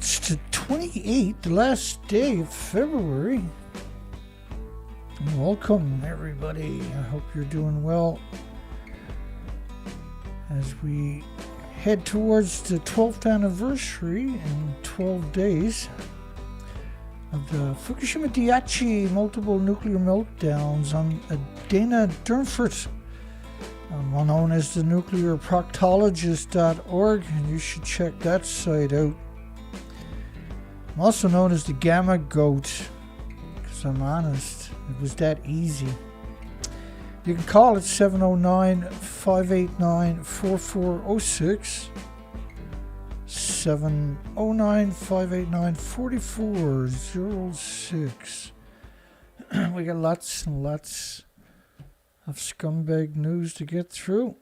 It's the 28th, the last day of February. And welcome, everybody. I hope you're doing well as we head towards the 12th anniversary in 12 days of the Fukushima Daiichi multiple nuclear meltdowns on Durnford, well known as the nuclear-proctologist.org, and you should check that site out. I'm also known as the Gamma Goat, because I'm honest, it was that easy. You can call it 709-589-4406, 709-589-4406. We got lots and lots of scumbag news to get through.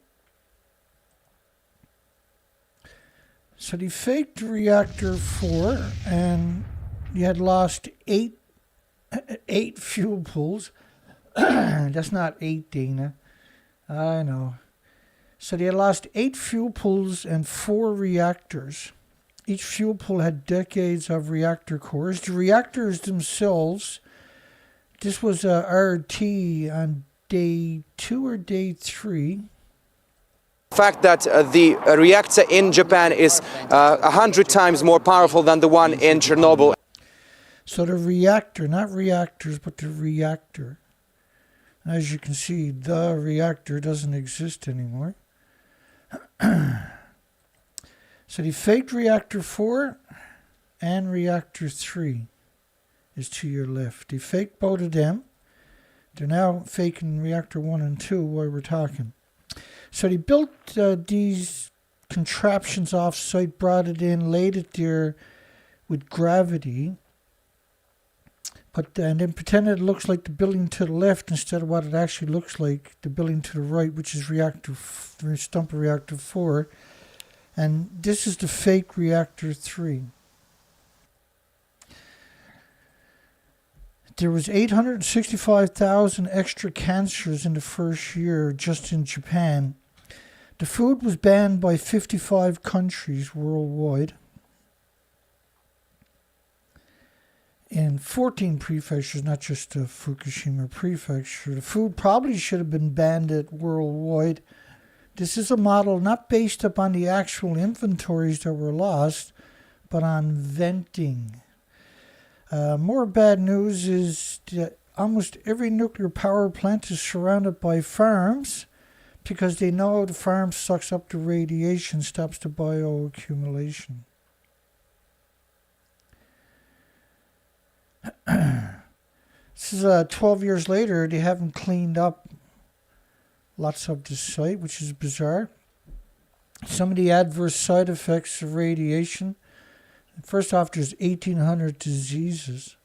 So they faked reactor 4, and you had lost eight fuel pools. That's not 8, Dana. I know. So they had lost 8 fuel pools and 4 reactors. Each fuel pool had decades of reactor cores. The reactors themselves, this was a RT on day 2 or day 3. The fact that the reactor in Japan is 100 times more powerful than the one in Chernobyl. So the reactor, not reactors, but the reactor. As you can see, the reactor doesn't exist anymore. So the faked reactor 4 and reactor 3 is to your left. They faked both of them. They're now faking reactor 1 and 2 while we're talking. So they built these contraptions off-site, brought it in, laid it there with gravity, and then pretended it looks like the building to the left instead of what it actually looks like, the building to the right, which is stump of reactor 4. And this is the fake reactor 3. There was 865,000 extra cancers in the first year just in Japan. The food was banned by 55 countries worldwide. In 14 prefectures, not just the Fukushima prefecture. The food probably should have been banned worldwide. This is a model not based upon the actual inventories that were lost, but on venting. More bad news is that almost every nuclear power plant is surrounded by farms because they know the farm sucks up the radiation, stops the bioaccumulation. This is 12 years later. They haven't cleaned up lots of the site, which is bizarre. Some of the adverse side effects of radiation. First off, there's 1,800 diseases.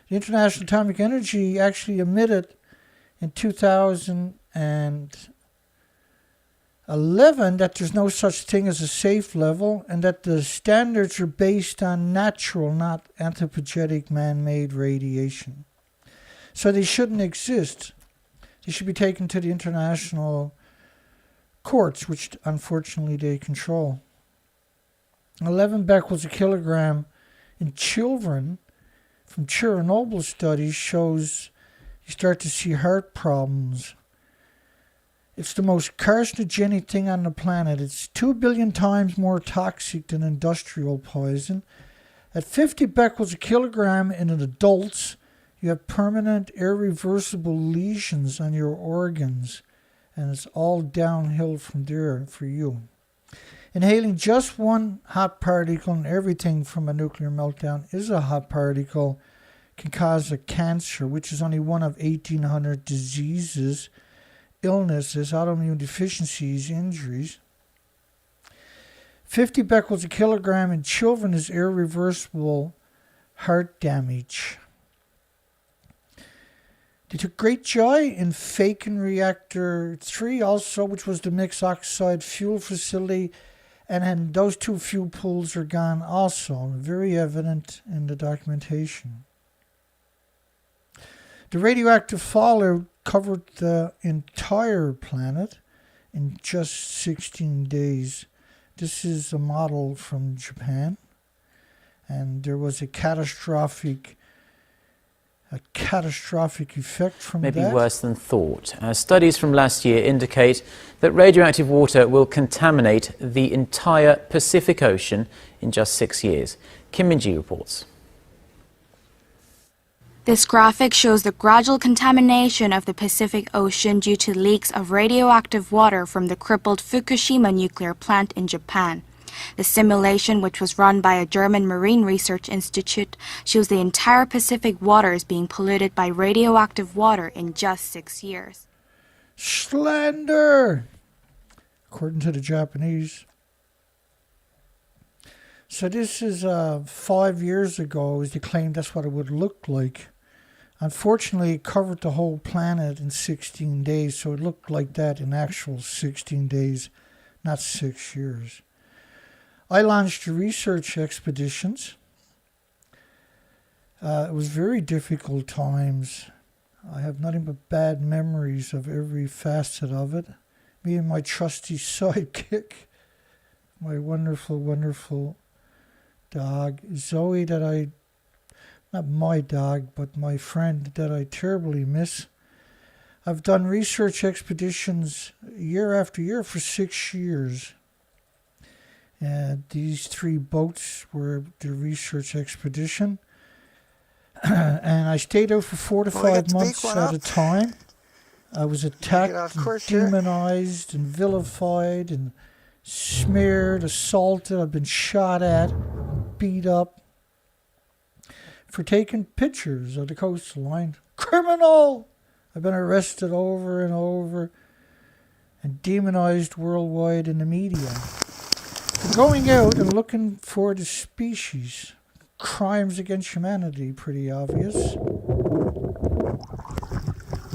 The International Atomic Energy actually admitted in 2011 that there's no such thing as a safe level and that the standards are based on natural, not anthropogenic man-made radiation. So they shouldn't exist. They should be taken to the international courts, which unfortunately they control. 11 becquerels a kilogram in children from Chernobyl studies shows you start to see heart problems. It's the most carcinogenic thing on the planet. It's 2 billion times more toxic than industrial poison. At 50 becquerels a kilogram in adults, you have permanent, irreversible lesions on your organs, and it's all downhill from there for you. Inhaling just one hot particle, and everything from a nuclear meltdown is a hot particle, can cause a cancer, which is only one of 1,800 diseases, illnesses, autoimmune deficiencies, injuries. 50 becquerels a kilogram in children is irreversible heart damage. They took great joy in faking reactor 3 also, which was the mixed oxide fuel facility. And then those 2 fuel pools are gone also, very evident in the documentation. The radioactive fallout covered the entire planet in just 16 days. This is a model from Japan. and there was a catastrophic effect from Maybe that. worse than thought. Studies from last year indicate that radioactive water will contaminate the entire Pacific Ocean in just 6 years. Kim Min-ji reports. This graphic shows the gradual contamination of the Pacific Ocean due to leaks of radioactive water from the crippled Fukushima nuclear plant in Japan. The simulation, which was run by a German marine research institute, shows the entire Pacific waters being polluted by radioactive water in just 6 years. Slander, according to the Japanese. So this is 5 years ago, as they claimed that's what it would look like. Unfortunately, it covered the whole planet in 16 days, so it looked like that in actual 16 days, not 6 years. I launched research expeditions. It was very difficult times. I have nothing but bad memories of every facet of it. Me and my trusty sidekick, my wonderful, wonderful dog, Zoe, not my dog, but my friend that I terribly miss. I've done research expeditions year after year for 6 years. These 3 boats were the research expedition. And I stayed out for 4 to 5 months at a time. I was attacked, and demonized, and vilified, and smeared, assaulted. I've been shot at, beat up for taking pictures of the coastline. Criminal! I've been arrested over and over and demonized worldwide in the media. For going out and looking for the species. Crimes against humanity, pretty obvious.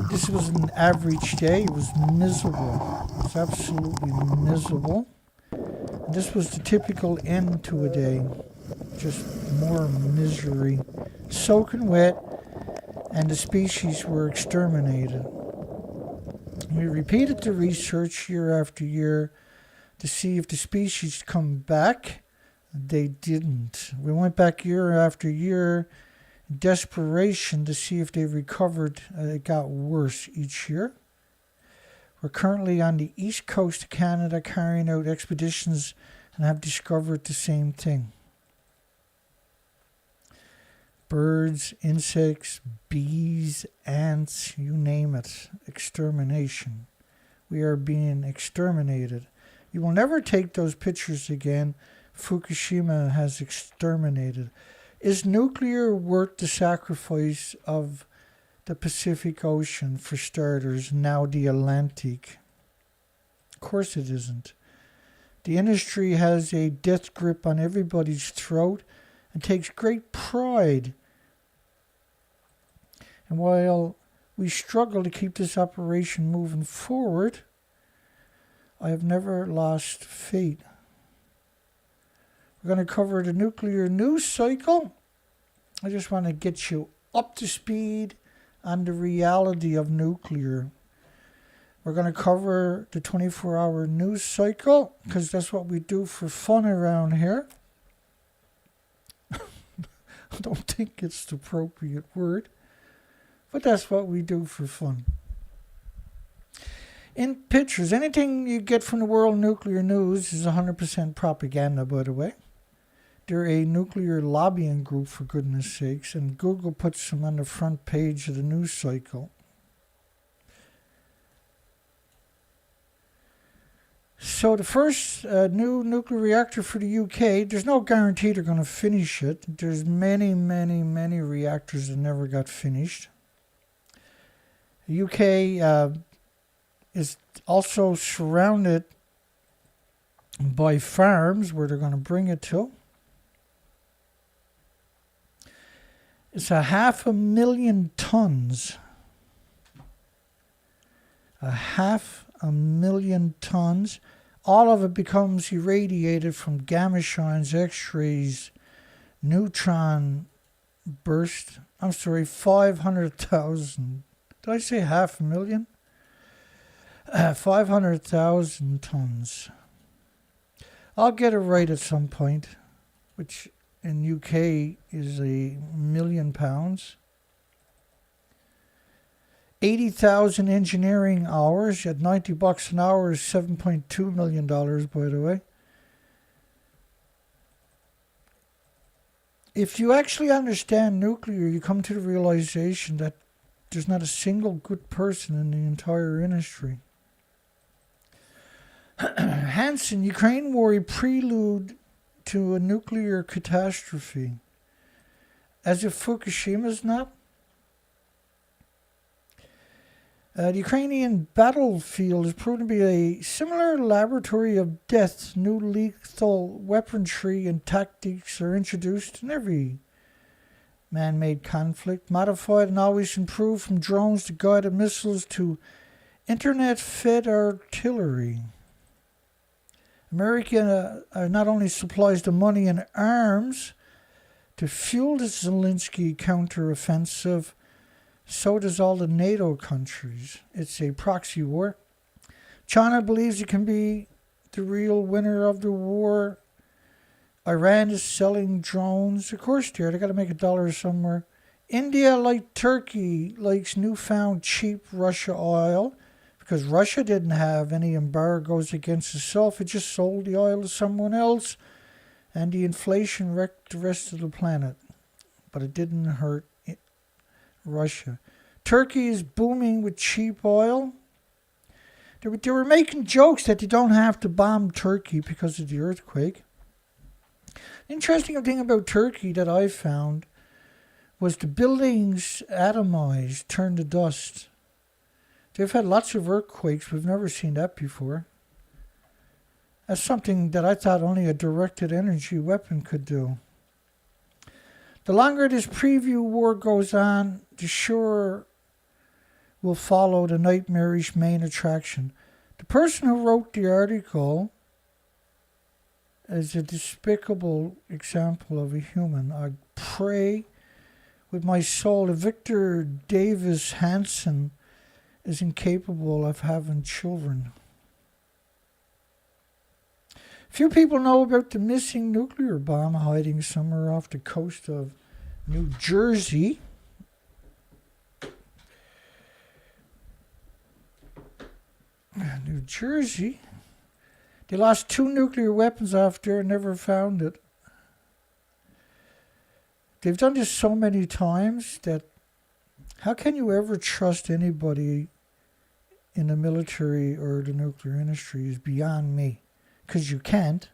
This was an average day. It was miserable. It was absolutely miserable. And this was the typical end to a day. Just more misery. Soaking wet, and the species were exterminated. We repeated the research year after year to see if the species come back. They didn't. We went back year after year in desperation to see if they recovered. It got worse each year. We're currently on the east coast of Canada carrying out expeditions and have discovered the same thing. Birds, insects, bees, ants, you name it. Extermination. We are being exterminated. You will never take those pictures again. Fukushima has exterminated. Is nuclear worth the sacrifice of the Pacific Ocean, for starters, now the Atlantic? Of course it isn't. The industry has a death grip on everybody's throat and takes great pride. And while we struggle to keep this operation moving forward, I have never lost faith. We're going to cover the nuclear news cycle. I just want to get you up to speed on the reality of nuclear. We're going to cover the 24-hour news cycle because that's what we do for fun around here. I don't think it's the appropriate word, but that's what we do for fun. In pictures, anything you get from the World Nuclear News is 100% propaganda, by the way. They're a nuclear lobbying group, for goodness sakes, and Google puts them on the front page of the news cycle. So the first new nuclear reactor for the UK, there's no guarantee they're going to finish it. There's many, many, many reactors that never got finished. The UK is also surrounded by farms where they're going to bring it to. It's 500,000 tons. 500,000 tons. All of it becomes irradiated from gamma shines, X-rays, neutron burst. I'm sorry, 500,000. Did I say 500,000? 500,000 tons. I'll get it right at some point, which in UK is £1,000,000. 80,000 engineering hours at $90 an hour is $7.2 million, by the way. If you actually understand nuclear, you come to the realization that there's not a single good person in the entire industry. Hansen, Ukraine war, a prelude to a nuclear catastrophe. As if Fukushima's not. The Ukrainian battlefield has proven to be a similar laboratory of death. New lethal weaponry and tactics are introduced in every man-made conflict, modified and always improved, from drones to guided missiles to internet-fed artillery. America not only supplies the money and arms to fuel the Zelensky counteroffensive, so does all the NATO countries. It's a proxy war. China believes it can be the real winner of the war. Iran is selling drones. Of course they are. They got to make $1 somewhere. India, like Turkey, likes newfound cheap Russia oil because Russia didn't have any embargoes against itself. It just sold the oil to someone else, and the inflation wrecked the rest of the planet. But it didn't hurt Russia. Turkey is booming with cheap oil. They were making jokes that they don't have to bomb Turkey because of the earthquake. The interesting thing about Turkey that I found was the buildings atomized, turned to dust. They've had lots of earthquakes. We've never seen that before. That's something that I thought only a directed energy weapon could do. The longer this preview war goes on, the surer will follow the nightmarish main attraction. The person who wrote the article is a despicable example of a human. I pray with my soul that Victor Davis Hansen is incapable of having children. Few people know about the missing nuclear bomb hiding somewhere off the coast of New Jersey. New Jersey. They lost 2 nuclear weapons off there and never found it. They've done this so many times that how can you ever trust anybody in the military or the nuclear industry is beyond me. Because you can't.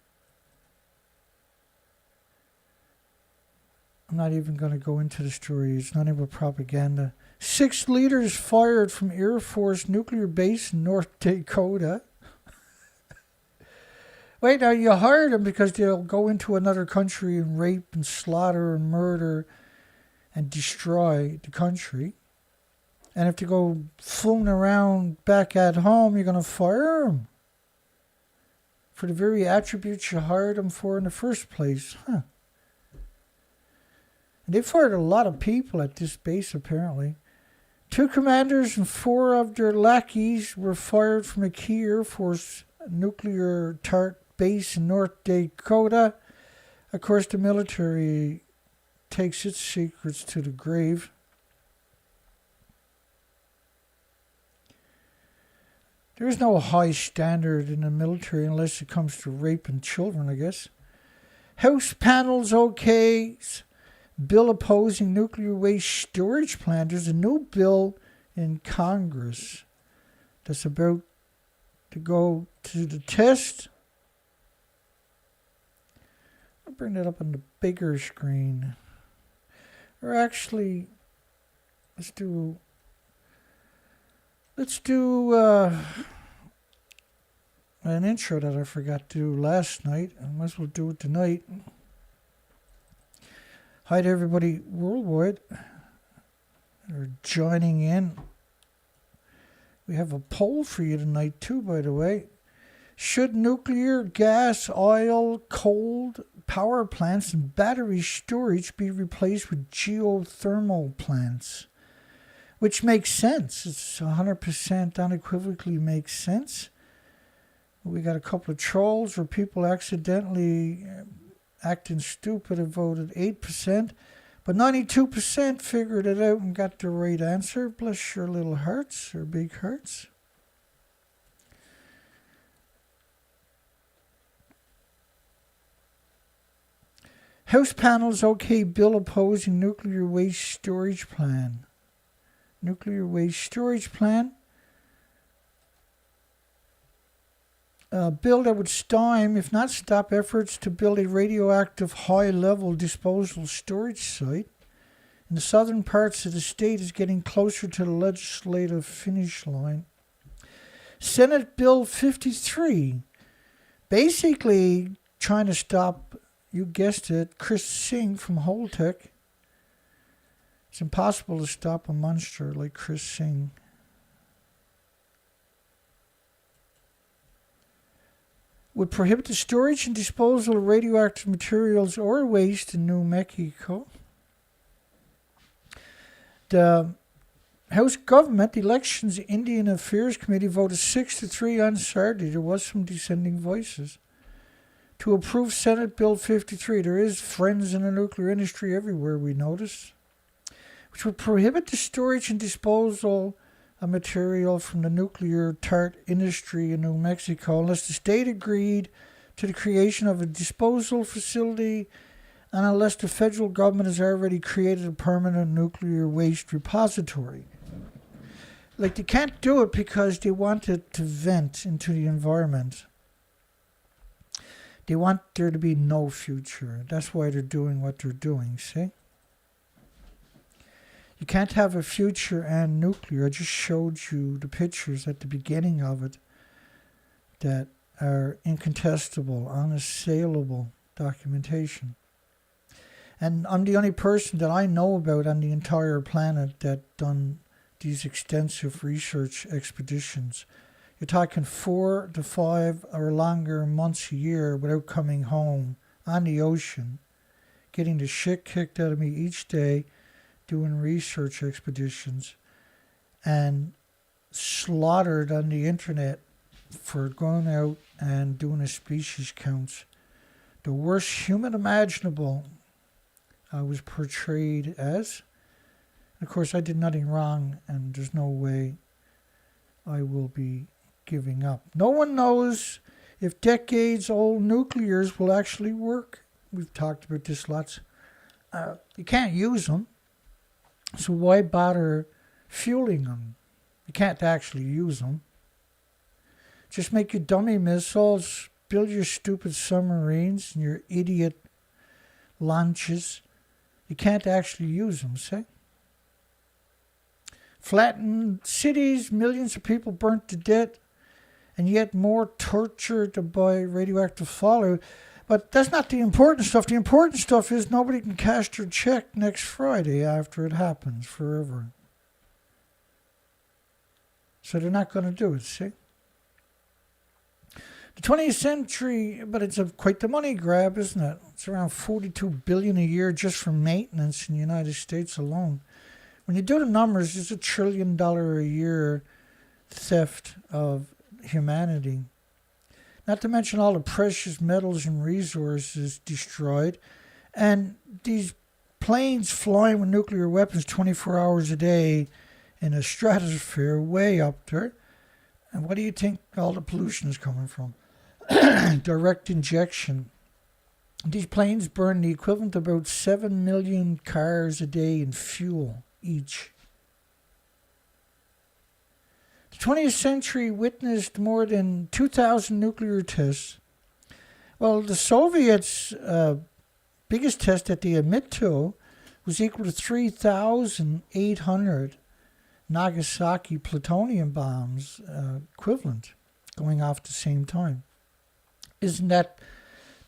I'm not even going to go into the story. It's not even propaganda. 6 leaders fired from Air Force nuclear base in North Dakota. Wait, now you hired them because they'll go into another country and rape and slaughter and murder and destroy the country. And if they go fooling around back at home, you're going to fire them for the very attributes you hired them for in the first place. And they fired a lot of people at this base, apparently. 2 commanders and 4 of their lackeys were fired from a key Air Force nuclear base in North Dakota. Of course, the military takes its secrets to the grave. There is no high standard in the military unless it comes to raping children, I guess. House panels OKs. Bill opposing nuclear waste storage plant. There's a new bill in Congress that's about to go to the test. I'll bring that up on the bigger screen. Or actually, let's do an intro that I forgot to do last night. I might as well do it tonight. Hi to everybody worldwide that are joining in. We have a poll for you tonight too, by the way. Should nuclear, gas, oil, cold power plants and battery storage be replaced with geothermal plants? Which makes sense. It's 100% unequivocally makes sense. We got a couple of trolls where people accidentally acting stupid have voted 8%, but 92% figured it out and got the right answer. Bless your little hearts, or big hearts. House panels okay bill opposing nuclear waste storage plan. Nuclear waste storage plan. A bill that would stymie, if not stop, efforts to build a radioactive high-level disposal storage site in the southern parts of the state is getting closer to the legislative finish line. Senate Bill 53, basically trying to stop, you guessed it, Chris Singh from Holtec. It's impossible to stop a monster like Chris Singh. Would prohibit the storage and disposal of radioactive materials or waste in New Mexico. The House Government Elections Indian Affairs Committee voted 6-3 on Saturday. There was some dissenting voices. To approve Senate Bill 53. There is friends in the nuclear industry everywhere, we notice. Which would prohibit the storage and disposal of material from the nuclear tart industry in New Mexico unless the state agreed to the creation of a disposal facility and unless the federal government has already created a permanent nuclear waste repository. Like, they can't do it because they want it to vent into the environment. They want there to be no future. That's why they're doing what they're doing, see? You can't have a future and nuclear. I just showed you the pictures at the beginning of it that are incontestable, unassailable documentation. And I'm the only person that I know about on the entire planet that done these extensive research expeditions. You're talking 4 to 5 or longer months a year without coming home on the ocean, getting the shit kicked out of me each day, doing research expeditions, and slaughtered on the internet for going out and doing a species counts. The worst human imaginable I was portrayed as. And of course, I did nothing wrong, and there's no way I will be giving up. No one knows if decades-old nuclears will actually work. We've talked about this lots. You can't use them. So why bother fueling them? You can't actually use them. Just make your dummy missiles, build your stupid submarines and your idiot launches. You can't actually use them, see? Flattened cities, millions of people burnt to death, and yet more tortured by radioactive fallout. But that's not the important stuff. The important stuff is nobody can cash their check next Friday after it happens forever. So they're not going to do it, see? The 20th century, but it's quite the money grab, isn't it? It's around $42 billion a year just for maintenance in the United States alone. When you do the numbers, it's $1 trillion a year theft of humanity. Not to mention all the precious metals and resources destroyed. And these planes flying with nuclear weapons 24 hours a day in a stratosphere way up there. And what do you think all the pollution is coming from? Direct injection. These planes burn the equivalent of about 7 million cars a day in fuel each. The 20th century witnessed more than 2,000 nuclear tests. Well, the Soviets' biggest test that they admit to was equal to 3,800 Nagasaki plutonium bombs equivalent going off at the same time. Isn't that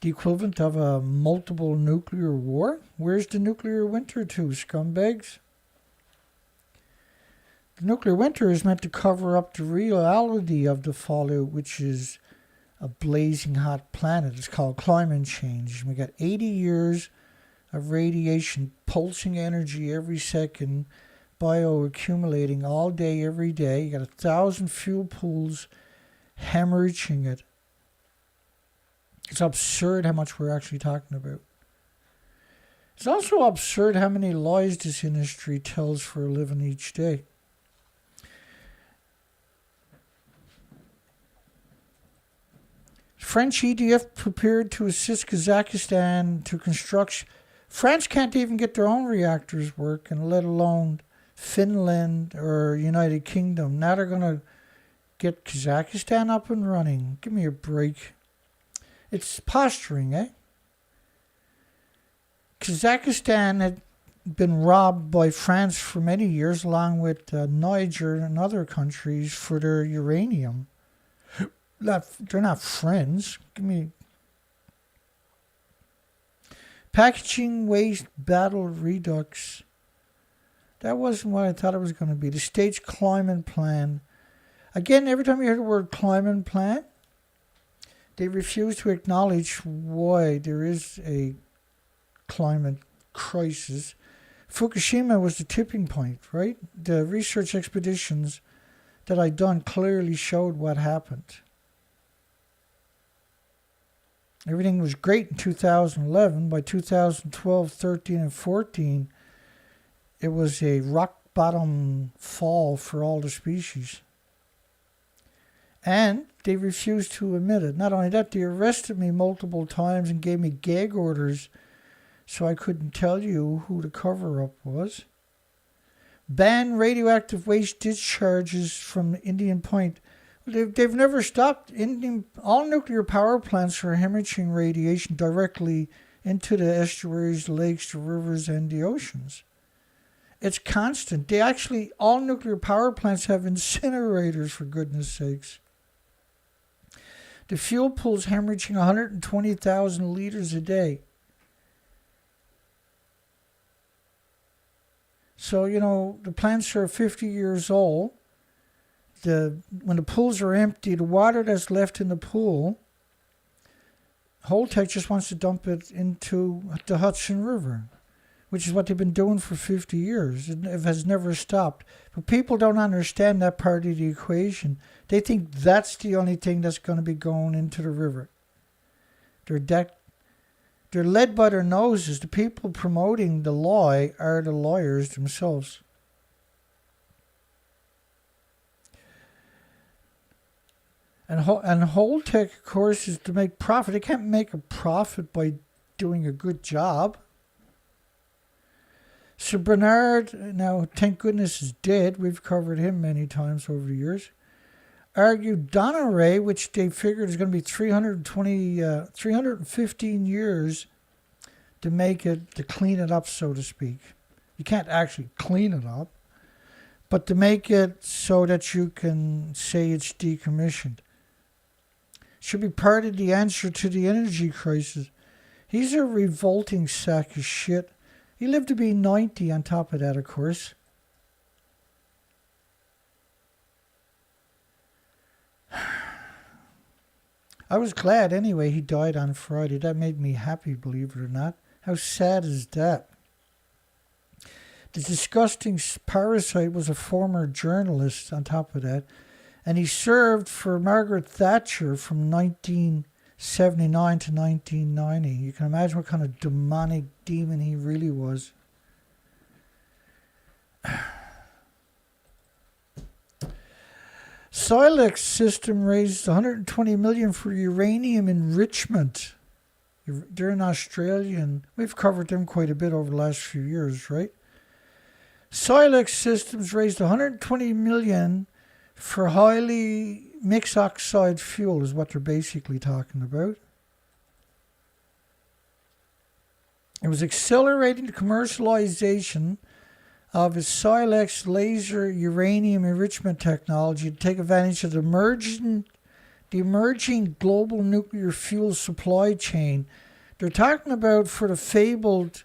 the equivalent of a multiple nuclear war? Where's the nuclear winter to, scumbags? The nuclear winter is meant to cover up the reality of the fallout, which is a blazing hot planet. It's called climate change. We got 80 years of radiation, pulsing energy every second, bioaccumulating all day, every day. You got 1,000 fuel pools hemorrhaging it. It's absurd how much we're actually talking about. It's also absurd how many lies this industry tells for a living each day. French EDF prepared to assist Kazakhstan to construct. France can't even get their own reactors working, let alone Finland or United Kingdom. Now they're going to get Kazakhstan up and running. Give me a break. It's posturing, eh? Kazakhstan had been robbed by France for many years, along with Niger and other countries, for their uranium. They're not friends. Give me. Packaging waste battle redux. That wasn't what I thought it was going to be. The state's climate plan. Again, every time you hear the word climate plan, they refuse to acknowledge why there is a climate crisis. Fukushima was the tipping point, right? The research expeditions that I done clearly showed what happened. Everything was great in 2011. By 2012, 13, and 14, it was a rock bottom fall for all the species. And they refused to admit it. Not only that, they arrested me multiple times and gave me gag orders so I couldn't tell you who the cover-up was. Ban radioactive waste discharges from Indian Point. They've never stopped. All nuclear power plants are hemorrhaging radiation directly into the estuaries, the lakes, the rivers, and the oceans. It's constant. All nuclear power plants have incinerators, for goodness sakes. The fuel pool's hemorrhaging 120,000 liters a day. So, the plants are 50 years old. When the pools are empty, the water that's left in the pool, Holtec just wants to dump it into the Hudson River, which is what they've been doing for 50 years. It has never stopped. But people don't understand that part of the equation. They think that's the only thing that's going to be going into the river. They're led by their noses. The people promoting the lie are the lawyers themselves. And Holtec, of course, is to make profit. They can't make a profit by doing a good job. Sir Bernard, now thank goodness, is dead. We've covered him many times over the years. Argued Degenerate, which they figured is going to be 315 years to clean it up, so to speak. You can't actually clean it up, but to make it so that you can say it's decommissioned. Should be part of the answer to the energy crisis. He's a revolting sack of shit. He lived to be 90 on top of that, of course. I was glad anyway he died on Friday. That made me happy, believe it or not. How sad is that? The disgusting parasite was a former journalist on top of that. And he served for Margaret Thatcher from 1979 to 1990. You can imagine what kind of demonic demon he really was. Silex system raised $120 million for uranium enrichment. They're in Australia, and we've covered them quite a bit over the last few years, right? Silex Systems raised $120 million for highly mixed oxide fuel, is what they're basically talking about. It was accelerating the commercialization of its Silex laser uranium enrichment technology to take advantage of the emerging global nuclear fuel supply chain. They're talking about for the fabled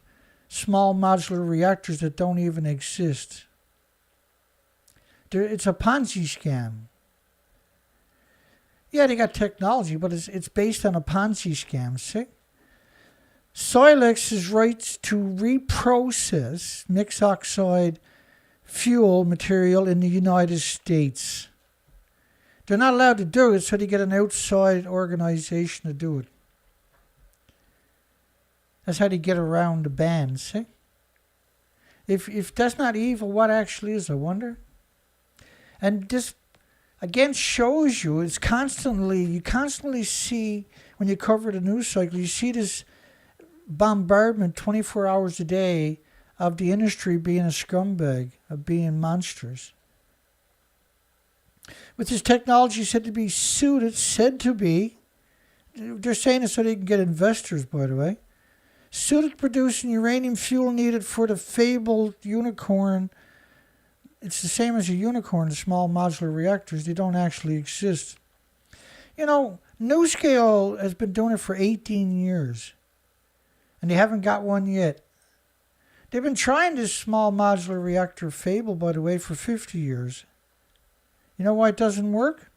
small modular reactors that don't even exist. It's a Ponzi scam. Yeah, they got technology, but it's based on a Ponzi scam, see? Silex's rights to reprocess mixed oxide fuel material in the United States. They're not allowed to do it, so they get an outside organization to do it. That's how they get around the ban, see? If that's not evil, what actually is, I wonder? And this, again, shows you, you constantly see, when you cover the news cycle, you see this bombardment 24 hours a day of the industry being a scumbag, of being monsters. With this technology said to be they're saying it so they can get investors, by the way, suited to producing uranium fuel needed for the fabled unicorn. It's the same as a unicorn, the small modular reactors. They don't actually exist. You know, NuScale has been doing it for 18 years, and they haven't got one yet. They've been trying this small modular reactor fable, by the way, for 50 years. You know why it doesn't work?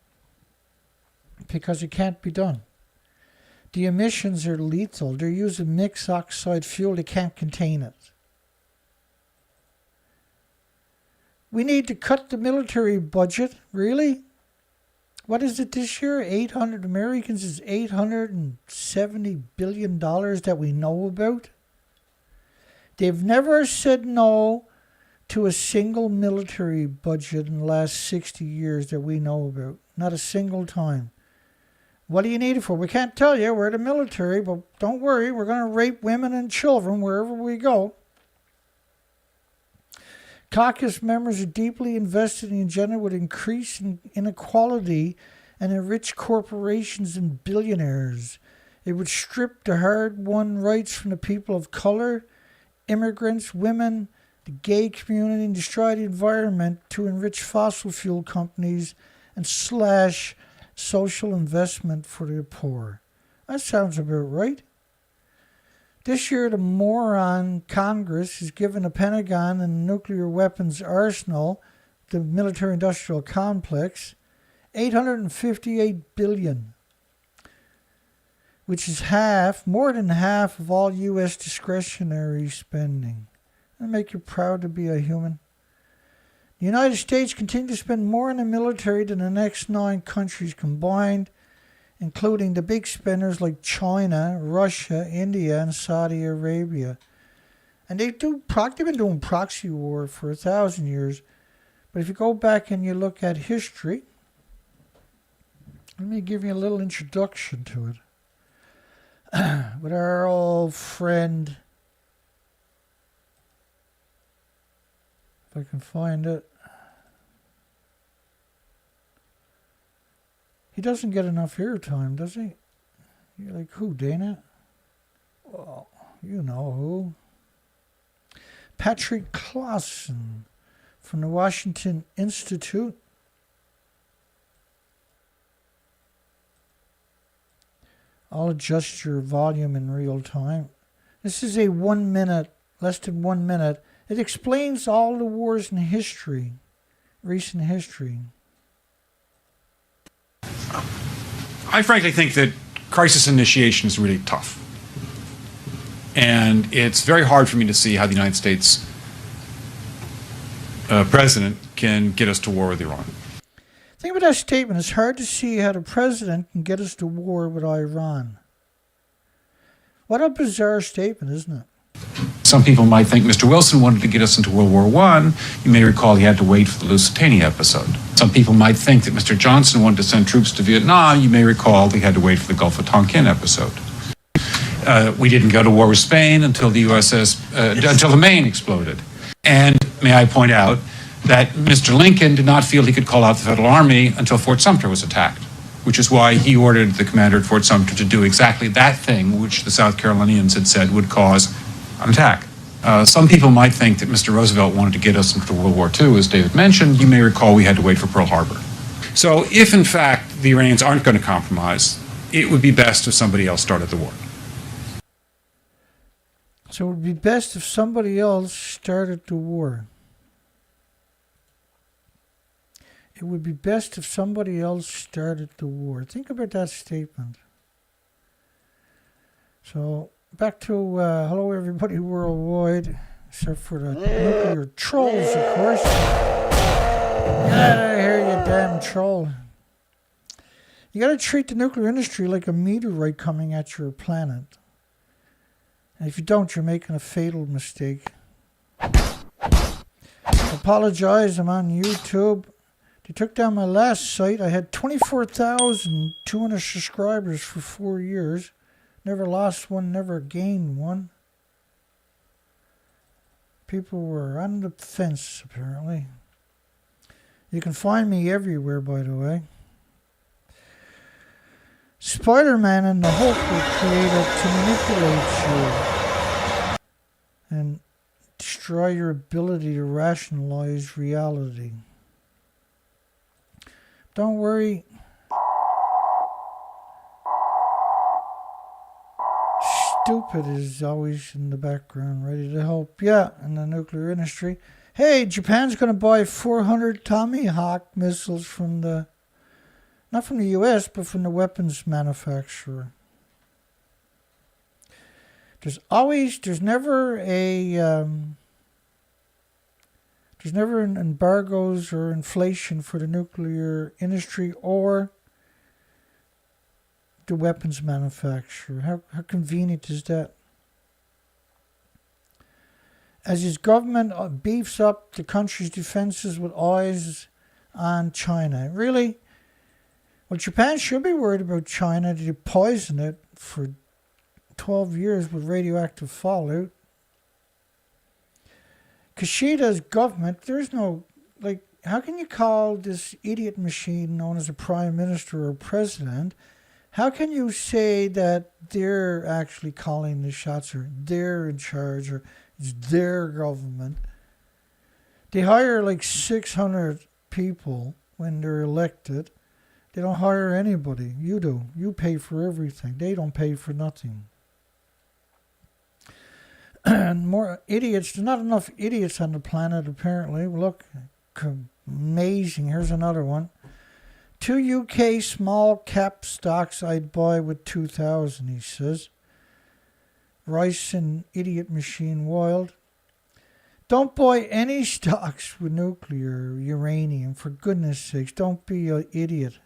Because it can't be done. The emissions are lethal. They're using mixed oxide fuel. They can't contain it. We need to cut the military budget. Really? What is it this year? 800 Americans is $870 billion that we know about. They've never said no to a single military budget in the last 60 years that we know about. Not a single time. What do you need it for? We can't tell you. We're the military, but don't worry. We're going to rape women and children wherever we go. Caucus members are deeply invested in the agenda would increase inequality and enrich corporations and billionaires. It would strip the hard-won rights from the people of color, immigrants, women, the gay community, and destroy the environment to enrich fossil fuel companies and slash social investment for the poor. That sounds about right. This year, the moron Congress has given the Pentagon and the nuclear weapons arsenal, the military-industrial complex, $858 billion, which is more than half of all U.S. discretionary spending. That'll make you proud to be a human. The United States continues to spend more in the military than the next 9 countries combined, including the big spenders like China, Russia, India, and Saudi Arabia. And they've been doing proxy war for 1,000 years. But if you go back and you look at history, let me give you a little introduction to it. With our old friend, if I can find it. He doesn't get enough airtime, does he? You're like, who, Dana? Well, you know who. Patrick Clausen from the Washington Institute. I'll adjust your volume in real time. This is a 1 minute, less than 1 minute. It explains all the wars in history, recent history. I frankly think that crisis initiation is really tough. And it's very hard for me to see how the United States president can get us to war with Iran. Think about that statement. It's hard to see how the president can get us to war with Iran. What a bizarre statement, isn't it? Some people might think Mr. Wilson wanted to get us into World War I. You may recall he had to wait for the Lusitania episode. Some people might think that Mr. Johnson wanted to send troops to Vietnam. You may recall he had to wait for the Gulf of Tonkin episode. We didn't go to war with Spain until the until the Maine exploded. And may I point out that Mr. Lincoln did not feel he could call out the Federal Army until Fort Sumter was attacked, which is why he ordered the commander at Fort Sumter to do exactly that thing which the South Carolinians had said would cause an attack. Some people might think that Mr. Roosevelt wanted to get us into World War II, as David mentioned. You may recall we had to wait for Pearl Harbor. So if, in fact, the Iranians aren't going to compromise, it would be best if somebody else started the war. So it would be best if somebody else started the war. It would be best if somebody else started the war. Think about that statement. So, back to hello everybody worldwide, except for the nuclear trolls, of course. Get out of here, you damn troll. You gotta treat the nuclear industry like a meteorite coming at your planet. And if you don't, you're making a fatal mistake. Apologize, I'm on YouTube. They took down my last site. I had 24,200 subscribers for 4 years. Never lost one, never gained one. People were on the fence, apparently. You can find me everywhere, by the way. Spider-Man and the Hulk were created to manipulate you and destroy your ability to rationalize reality. Don't worry. Stupid is always in the background, ready to help. Yeah, in the nuclear industry. Hey, Japan's going to buy 400 Tomahawk missiles from the, not from the U.S., but from the weapons manufacturer. There's never an embargoes or inflation for the nuclear industry or the weapons manufacturer. How convenient is that? As his government beefs up the country's defenses with eyes on China. Really? Well, Japan should be worried about China. They poison it for 12 years with radioactive fallout. Kishida's government, there's no, like, how can you call this idiot machine known as a prime minister or president? How can you say that they're actually calling the shots or they're in charge or it's their government? They hire like 600 people when they're elected. They don't hire anybody. You do. You pay for everything. They don't pay for nothing. And more idiots. There's not enough idiots on the planet, apparently. Look, amazing. Here's another one. 2 UK small cap stocks I'd buy with 2,000, he says. Rice and idiot machine wild. Don't buy any stocks with nuclear uranium, for goodness sakes. Don't be an idiot.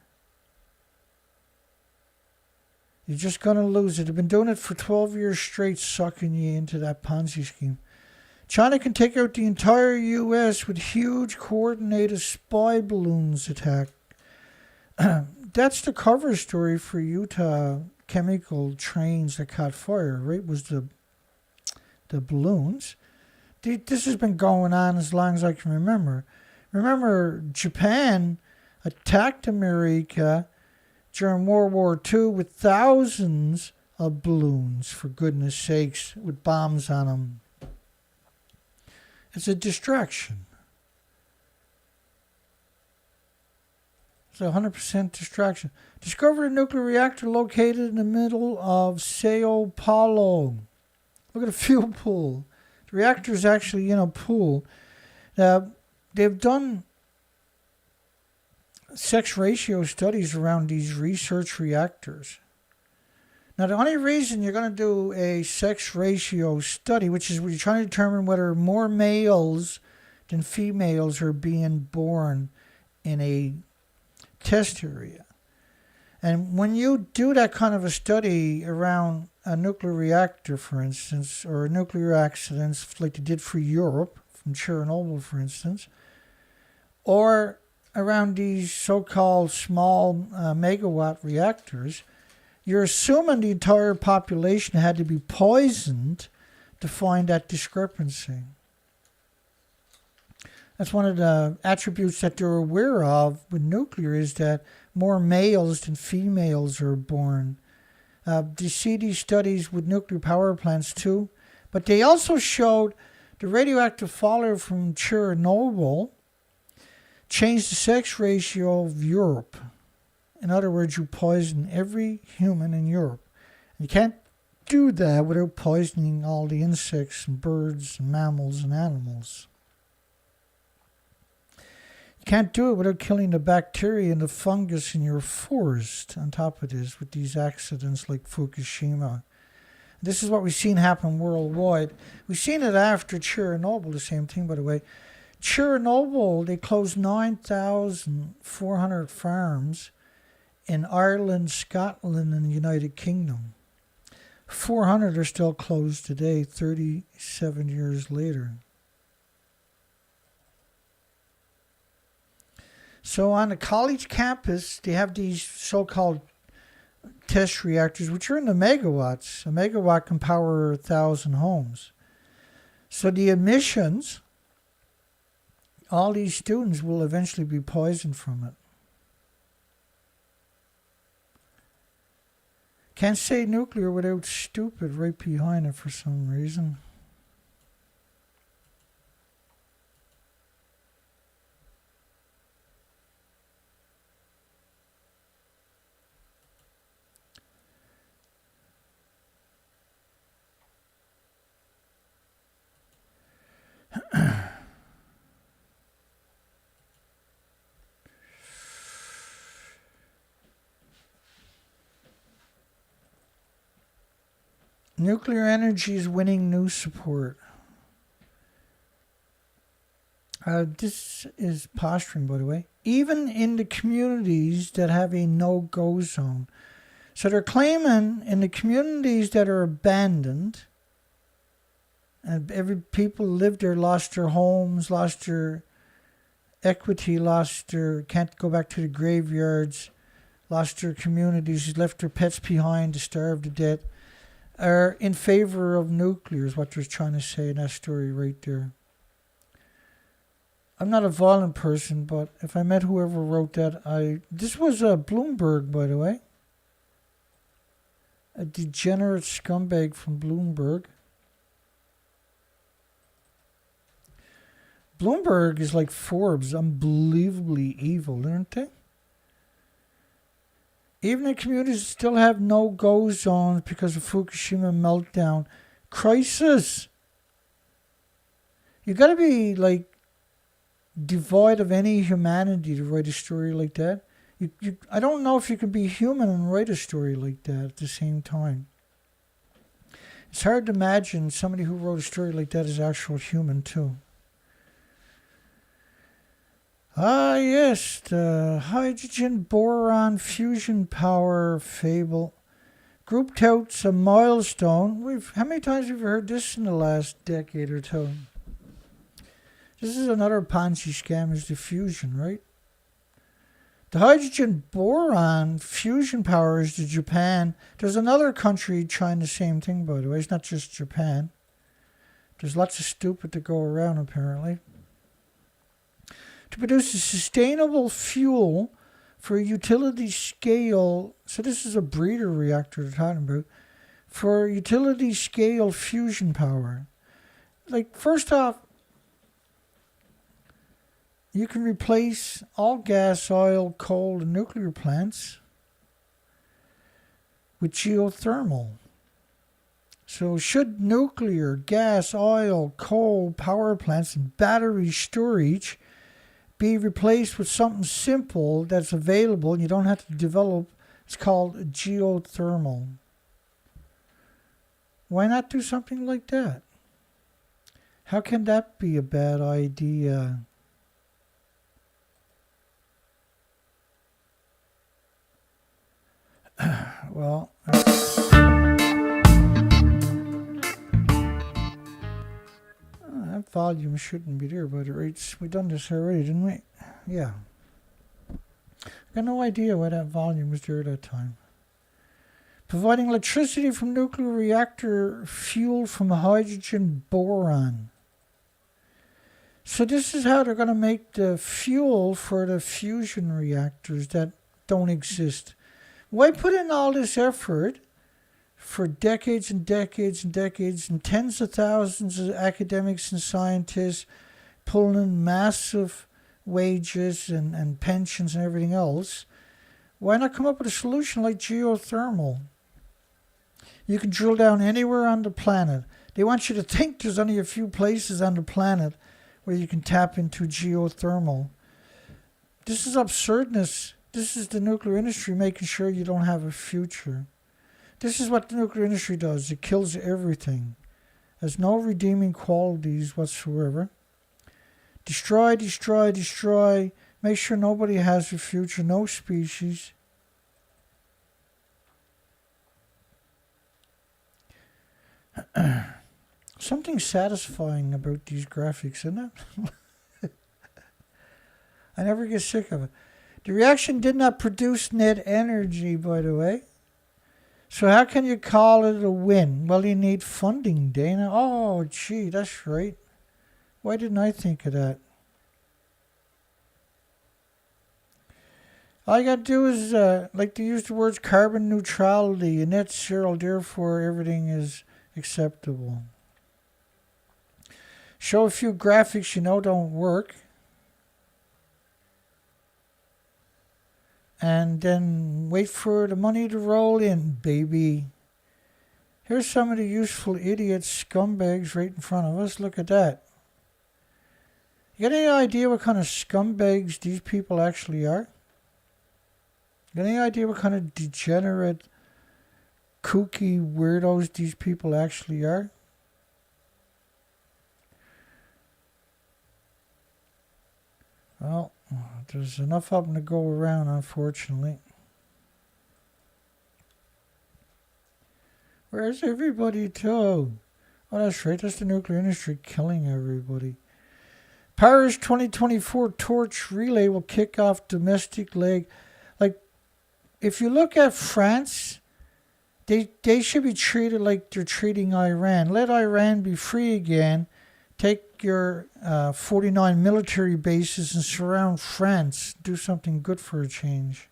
You're just going to lose it. They've been doing it for 12 years straight, sucking you into that Ponzi scheme. China can take out the entire U.S. with huge coordinated spy balloons attack. That's the cover story for Utah chemical trains that caught fire, right? Was the balloons. This has been going on as long as I can remember. Remember, Japan attacked America during World War II with thousands of balloons, for goodness sakes, with bombs on them. It's a distraction. It's a 100% distraction. Discovered a nuclear reactor located in the middle of Sao Paulo. Look at the fuel pool. The reactor is actually in a pool. They've done sex ratio studies around these research reactors. Now, the only reason you're going to do a sex ratio study, which is you're trying to determine whether more males than females are being born in a test area. And when you do that kind of a study around a nuclear reactor, for instance, or nuclear accidents like they did for Europe, from Chernobyl, for instance, or around these so-called small megawatt reactors, you're assuming the entire population had to be poisoned to find that discrepancy. That's one of the attributes that they're aware of with nuclear, is that more males than females are born. Do you see these studies with nuclear power plants too? But they also showed the radioactive fallout from Chernobyl changed the sex ratio of Europe. In other words, you poison every human in Europe. And you can't do that without poisoning all the insects and birds and mammals and animals. You can't do it without killing the bacteria and the fungus in your forest on top of this with these accidents like Fukushima. This is what we've seen happen worldwide. We've seen it after Chernobyl, the same thing, by the way. Chernobyl, they closed 9,400 farms in Ireland, Scotland, and the United Kingdom. 400 are still closed today, 37 years later. So on a college campus, they have these so-called test reactors, which are in the megawatts. A megawatt can power 1,000 homes. So the emissions, all these students will eventually be poisoned from it. Can't say nuclear without stupid right behind it for some reason. Nuclear energy is winning new support. This is posturing, by the way. Even in the communities that have a no-go zone. So they're claiming in the communities that are abandoned, and every people live there, lost their homes, lost their equity, can't go back to the graveyards, lost their communities, left their pets behind to starve to death, are in favor of nuclear, is what they're trying to say in that story right there. I'm not a violent person, but if I met whoever wrote that, this was Bloomberg, by the way. A degenerate scumbag from Bloomberg. Bloomberg is like Forbes, unbelievably evil, aren't they? Even the communities still have no-go zones because of Fukushima meltdown. Crisis! You gotta be, like, devoid of any humanity to write a story like that. I don't know if you can be human and write a story like that at the same time. It's hard to imagine somebody who wrote a story like that is actual human, too. Ah, yes, the hydrogen-boron fusion power fable. Group touts a milestone. How many times have we heard this in the last decade or two? This is another Ponzi scam, is the fusion, right? The hydrogen-boron fusion power is the Japan. There's another country trying the same thing, by the way. It's not just Japan. There's lots of stupid to go around, apparently. To produce a sustainable fuel for a utility scale, so this is a breeder reactor they're talking about, for utility scale fusion power. Like, first off, you can replace all gas, oil, coal, and nuclear plants with geothermal. So should nuclear, gas, oil, coal, power plants, and battery storage be replaced with something simple that's available and you don't have to develop, it's called geothermal. Why not do something like that? How can that be a bad idea? Well, that volume shouldn't be there, but we done this already, didn't we? Yeah. I got no idea why that volume was there at that time. Providing electricity from nuclear reactor fuel from hydrogen-boron. So this is how they're going to make the fuel for the fusion reactors that don't exist. Why put in all this effort for decades and decades and decades and tens of thousands of academics and scientists pulling in massive wages and pensions and everything else? Why not come up with a solution like geothermal? You can drill down anywhere on the planet. They want you to think there's only a few places on the planet where you can tap into geothermal. This is absurdness. This is the nuclear industry making sure you don't have a future. This is what the nuclear industry does. It kills everything. Has no redeeming qualities whatsoever. Destroy, destroy, destroy. Make sure nobody has a future. No species. Something satisfying about these graphics, isn't it? I never get sick of it. The reaction did not produce net energy, by the way. So how can you call it a win? Well, you need funding, Dana. Oh, gee, that's right. Why didn't I think of that? All you got to do is, like to use the words carbon neutrality and net zero, therefore everything is acceptable. Show a few graphics you know don't work. And then wait for the money to roll in, baby. Here's some of the useful idiot scumbags right in front of us. Look at that. You got any idea what kind of scumbags these people actually are? You got any idea what kind of degenerate, kooky weirdos these people actually are? Well, there's enough of them to go around, unfortunately. Where's everybody to? Oh, that's right. That's the nuclear industry killing everybody. Paris 2024 torch relay will kick off domestic leg. Like, if you look at France, they should be treated like they're treating Iran. Let Iran be free again. Take your 49 military bases and surround France. Do something good for a change.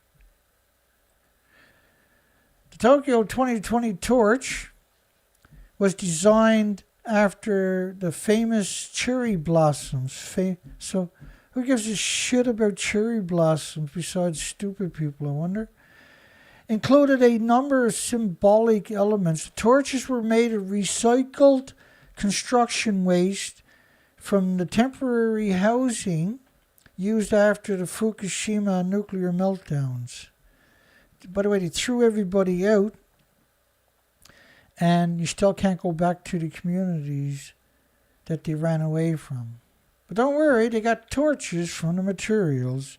The Tokyo 2020 torch was designed after the famous cherry blossoms. So who gives a shit about cherry blossoms besides stupid people, I wonder? Included a number of symbolic elements. The torches were made of recycled construction waste from the temporary housing used after the Fukushima nuclear meltdowns. By the way, they threw everybody out, and you still can't go back to the communities that they ran away from. But don't worry, they got torches from the materials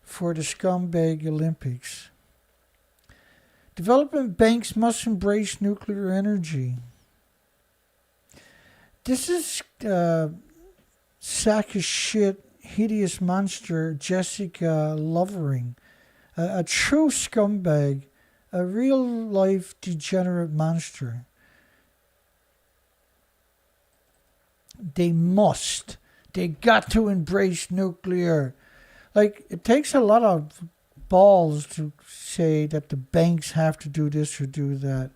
for the scumbag Olympics. Development banks must embrace nuclear energy. This is sack of shit, hideous monster Jessica Lovering. A true scumbag, a real-life degenerate monster. They got to embrace nuclear. Like, it takes a lot of balls to say that the banks have to do this or do that.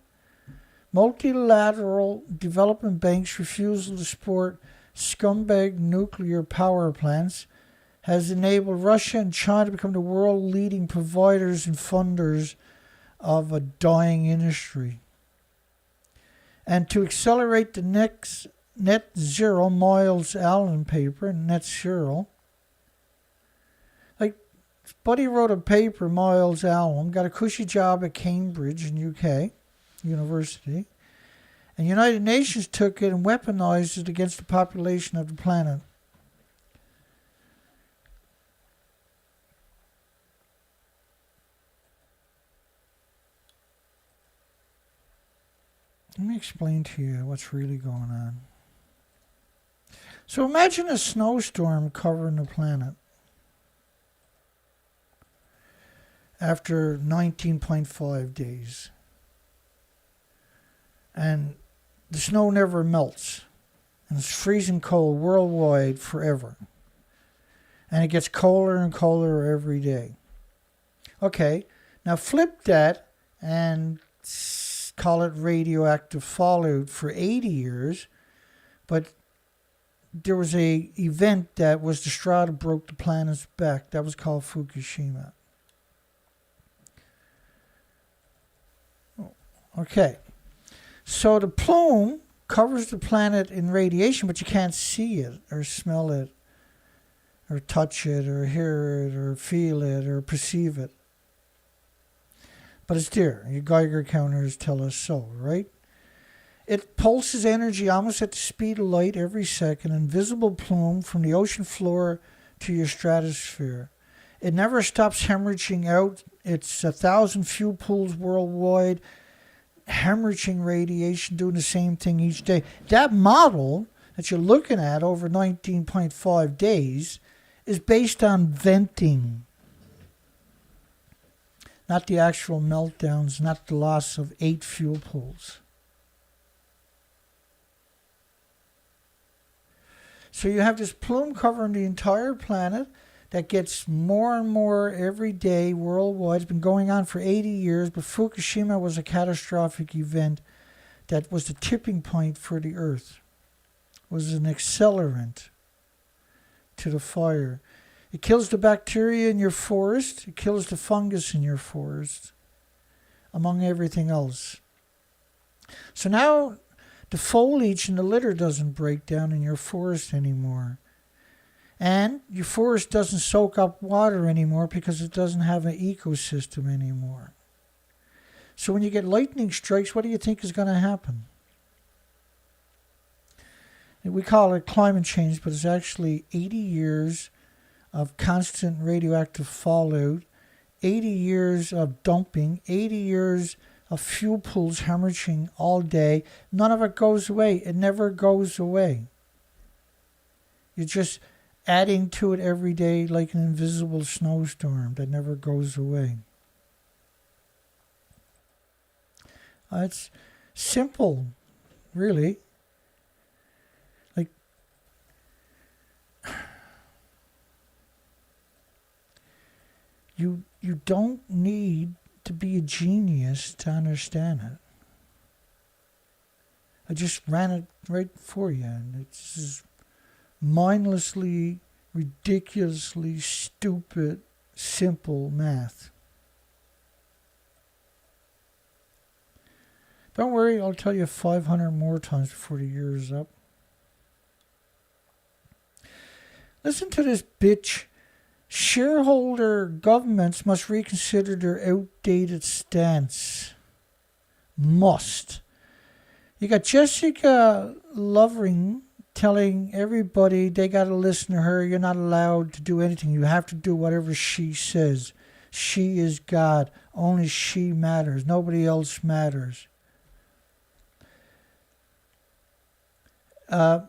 Multilateral development banks' refusal to support scumbag nuclear power plants has enabled Russia and China to become the world-leading providers and funders of a dying industry. And to accelerate the next net zero Miles-Allen paper, net zero, like, Buddy wrote a paper, Miles-Allen, got a cushy job at Cambridge in UK University, and United Nations took it and weaponized it against the population of the planet. Let me explain to you what's really going on. So imagine a snowstorm covering the planet after 19.5 days. And the snow never melts. And it's freezing cold worldwide forever. And it gets colder and colder every day. Okay, now flip that and call it radioactive fallout for 80 years, but there was a event that was the straw that broke the planet's back. That was called Fukushima. Okay, so the plume covers the planet in radiation, but you can't see it or smell it or touch it or hear it or feel it or perceive it. But it's there. Your Geiger counters tell us so, right? It pulses energy almost at the speed of light every second, invisible plume from the ocean floor to your stratosphere. It never stops hemorrhaging out. It's 1,000 fuel pools worldwide. hemorrhaging radiation, doing the same thing each day. That model that you're looking at over 19.5 days is based on venting, not the actual meltdowns, not the loss of 8 fuel pools. So you have this plume covering the entire planet that gets more and more every day worldwide. It's been going on for 80 years, but Fukushima was a catastrophic event that was the tipping point for the Earth. It was an accelerant to the fire. It kills the bacteria in your forest. It kills the fungus in your forest, among everything else. So now the foliage in the litter doesn't break down in your forest anymore. And your forest doesn't soak up water anymore because it doesn't have an ecosystem anymore. So when you get lightning strikes, what do you think is going to happen? And we call it climate change, but it's actually 80 years of constant radioactive fallout, 80 years of dumping, 80 years of fuel pools hemorrhaging all day. None of it goes away. It never goes away. You're just adding to it every day like an invisible snowstorm that never goes away. It's simple, really. Like, you don't need to be a genius to understand it. I just ran it right for you, and it's just mindlessly, ridiculously stupid, simple math. Don't worry, I'll tell you 500 more times before the year is up. Listen to this bitch. Shareholder governments must reconsider their outdated stance. Must. You got Jessica Lovering telling everybody they got to listen to her. You're not allowed to do anything. You have to do whatever she says. She is God. Only she matters. Nobody else matters.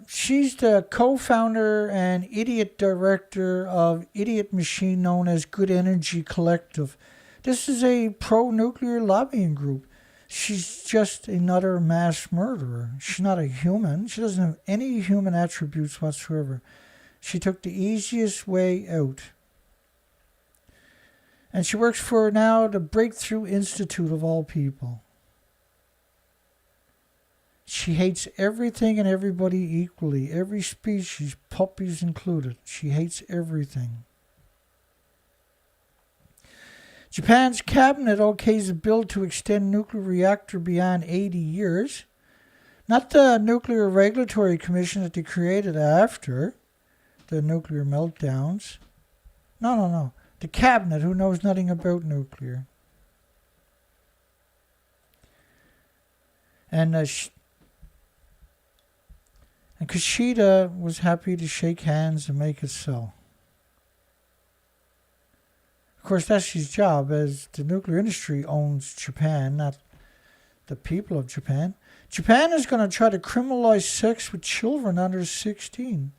She's the co-founder and idiot director of idiot machine known as Good Energy Collective. This is a pro-nuclear lobbying group. She's just another mass murderer. She's not a human. She doesn't have any human attributes whatsoever. She took the easiest way out. And she works for now the Breakthrough Institute of all people. She hates everything and everybody equally. Every species, puppies included. She hates everything. Japan's Cabinet OKs a bill to extend nuclear reactor beyond 80 years. Not the Nuclear Regulatory Commission that they created after the nuclear meltdowns. No. The Cabinet, who knows nothing about nuclear. And Kishida was happy to shake hands and make it so. Of course, that's his job, as the nuclear industry owns Japan, not the people of Japan. Japan is going to try to criminalize sex with children under 16.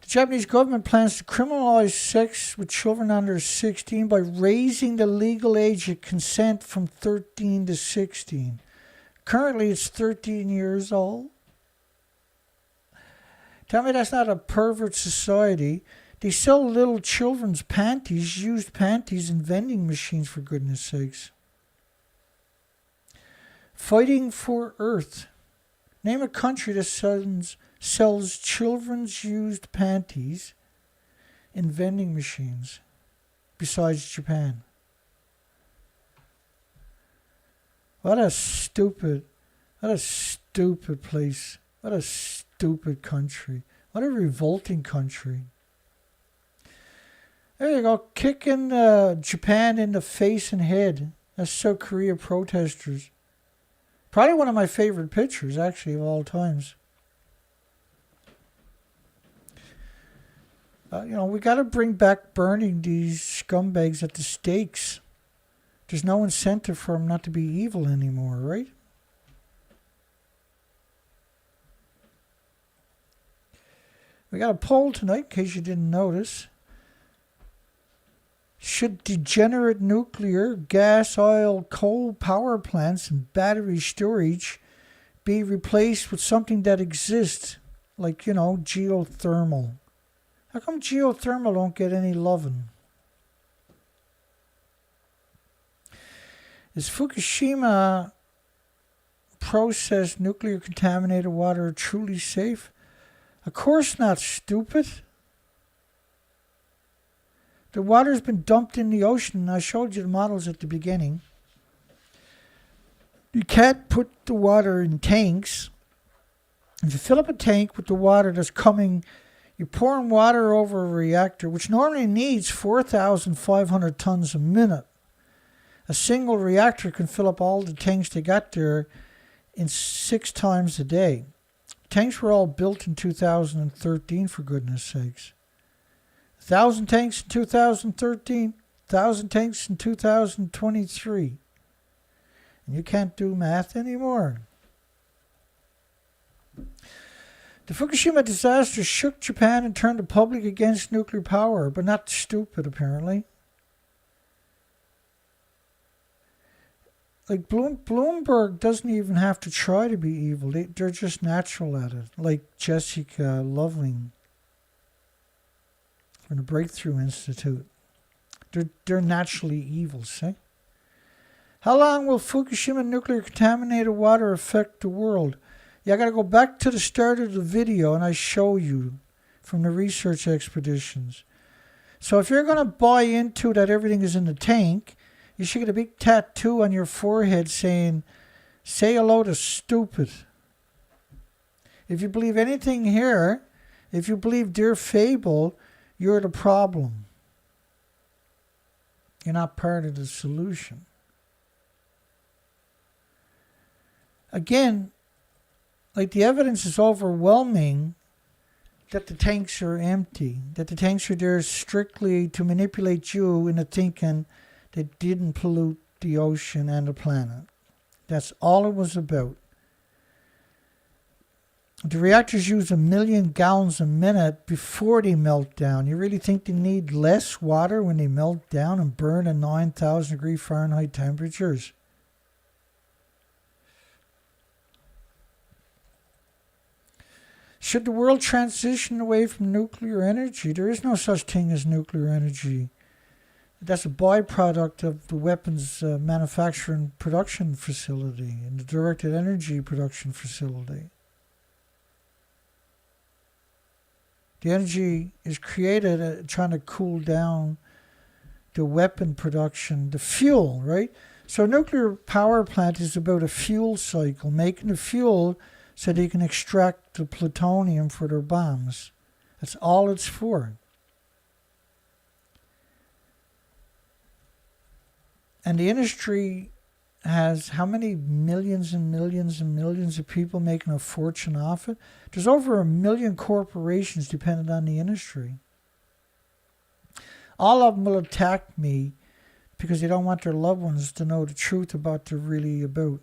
The Japanese government plans to criminalize sex with children under 16 by raising the legal age of consent from 13 to 16. Currently, it's 13 years old. Tell me that's not a pervert society. They sell little children's panties, used panties, in vending machines, for goodness sakes. Fighting for Earth. Name a country that sells children's used panties in vending machines besides Japan. What a stupid place. What a stupid country. What a revolting country. There you go, kicking Japan in the face and head. That's South Korea protesters. Probably one of my favorite pictures, actually, of all times. We got to bring back burning these scumbags at the stakes. There's no incentive for them not to be evil anymore, right? We got a poll tonight, in case you didn't notice. Should degenerate nuclear, gas, oil, coal power plants and battery storage be replaced with something that exists, like, geothermal? How come geothermal don't get any loving? Is Fukushima processed nuclear contaminated water truly safe? Of course not, stupid. The water's been dumped in the ocean, and I showed you the models at the beginning. You can't put the water in tanks. If you fill up a tank with the water that's coming, you're pouring water over a reactor, which normally needs 4,500 tons a minute. A single reactor can fill up all the tanks they got there in 6 times a day. Tanks were all built in 2013, for goodness sakes. 1,000 tanks in 2013, 1,000 tanks in 2023. And you can't do math anymore. The Fukushima disaster shook Japan and turned the public against nuclear power, but not stupid, apparently. Like Bloomberg doesn't even have to try to be evil. They're just natural at it. Like Jessica Loveling from the Breakthrough Institute. They're naturally evil, see? How long will Fukushima nuclear contaminated water affect the world? Yeah, I got to go back to the start of the video and I show you from the research expeditions. So if you're going to buy into that everything is in the tank, you should get a big tattoo on your forehead saying, say hello to stupid. If you believe anything here, if you believe their fable, you're the problem. You're not part of the solution. Again, like the evidence is overwhelming that the tanks are empty, that the tanks are there strictly to manipulate you into thinking they didn't pollute the ocean and the planet. That's all it was about. The reactors use 1 million gallons a minute before they melt down. You really think they need less water when they melt down and burn at 9,000 degree Fahrenheit temperatures? Should the world transition away from nuclear energy? There is no such thing as nuclear energy. That's a byproduct of the weapons manufacturing production facility and the directed energy production facility. The energy is created trying to cool down the weapon production, the fuel, right? So a nuclear power plant is about a fuel cycle, making the fuel so they can extract the plutonium for their bombs. That's all it's for. And the industry has how many millions and millions and millions of people making a fortune off it? There's over 1 million corporations dependent on the industry. All of them will attack me because they don't want their loved ones to know the truth about what they're really about.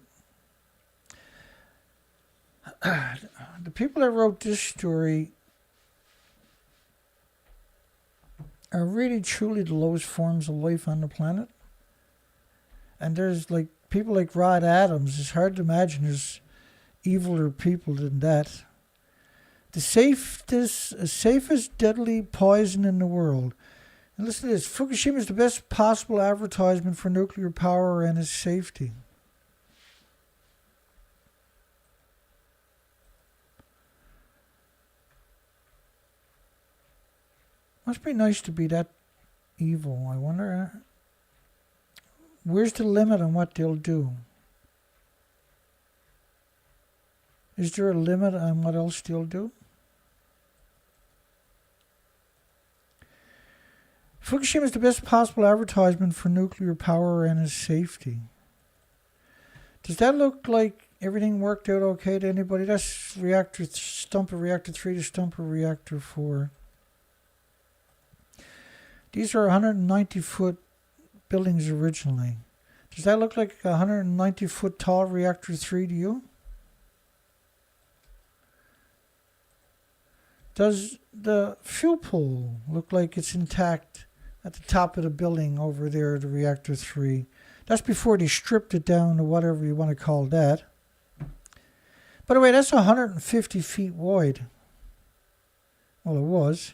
The people that wrote this story are really truly the lowest forms of life on the planet. And there's like people like Rod Adams. It's hard to imagine there's eviler people than that. The safest deadly poison in the world. And listen to this. Fukushima is the best possible advertisement for nuclear power and its safety. Must be nice to be that evil. I wonder, where's the limit on what they'll do? Is there a limit on what else they'll do? Fukushima is the best possible advertisement for nuclear power and its safety. Does that look like everything worked out okay to anybody? That's stump of reactor 3 to stump of reactor 4. These are 190-foot buildings originally. Does that look like a 190-foot tall reactor 3 to you? Does the fuel pool look like it's intact at the top of the building over there, the reactor 3? That's before they stripped it down to whatever you want to call that. By the way, that's 150 feet wide. Well, it was.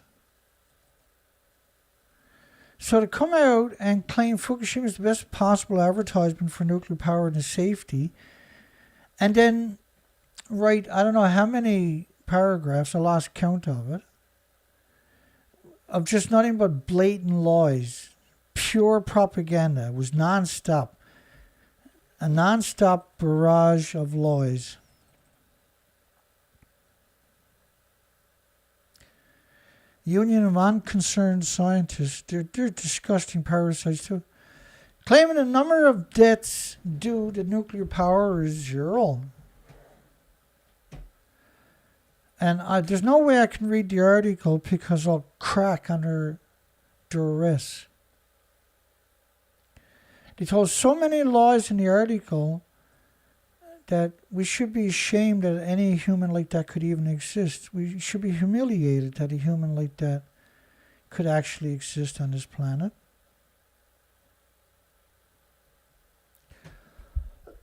So to come out and claim Fukushima is the best possible advertisement for nuclear power and its safety, and then write, I don't know how many paragraphs, I lost count of it, of just nothing but blatant lies, pure propaganda. It was non-stop. A non-stop barrage of lies. Union of Unconcerned Scientists, they're disgusting parasites too. Claiming the number of deaths due to nuclear power is 0. And there's no way I can read the article because I'll crack under duress. They told so many lies in the article that we should be ashamed that any human like that could even exist. We should be humiliated that a human like that could actually exist on this planet.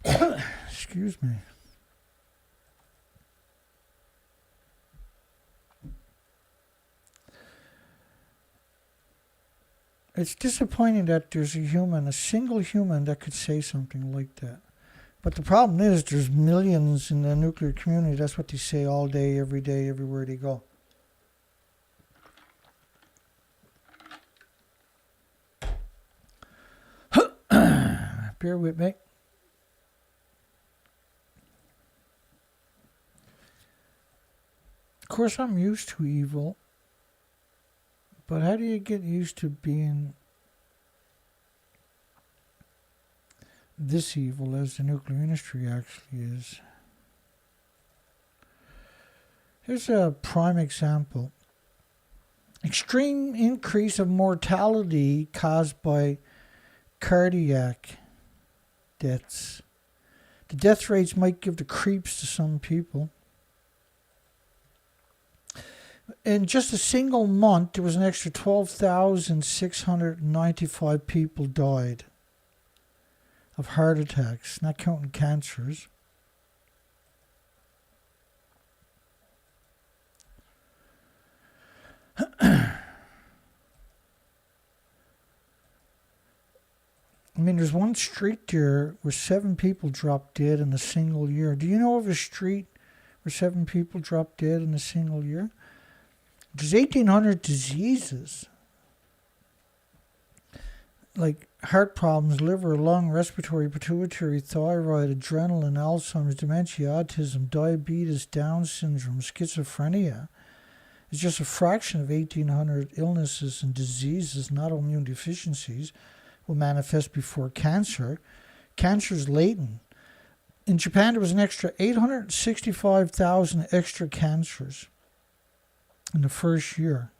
Excuse me. It's disappointing that there's a single human that could say something like that. But the problem is there's millions in the nuclear community. That's what they say all day, everywhere they go. Bear with me. Of course, I'm used to evil. But how do you get used to being this evil as the nuclear industry actually is? Here's a prime example. Extreme increase of mortality caused by cardiac deaths. The death rates might give the creeps to some people. In just a single month, there was an extra 12,695 people died of heart attacks, not counting cancers. I mean, there's one street there where 7 people dropped dead in a single year. Do you know of a street where 7 people dropped dead in a single year? There's 1,800 diseases, like heart problems, liver, lung, respiratory, pituitary, thyroid, adrenaline, Alzheimer's, dementia, autism, diabetes, Down syndrome, schizophrenia. It's just a fraction of 1,800 illnesses and diseases, not immune deficiencies, will manifest before cancer. Cancer is latent. In Japan, there was an extra 865,000 extra cancers in the first year.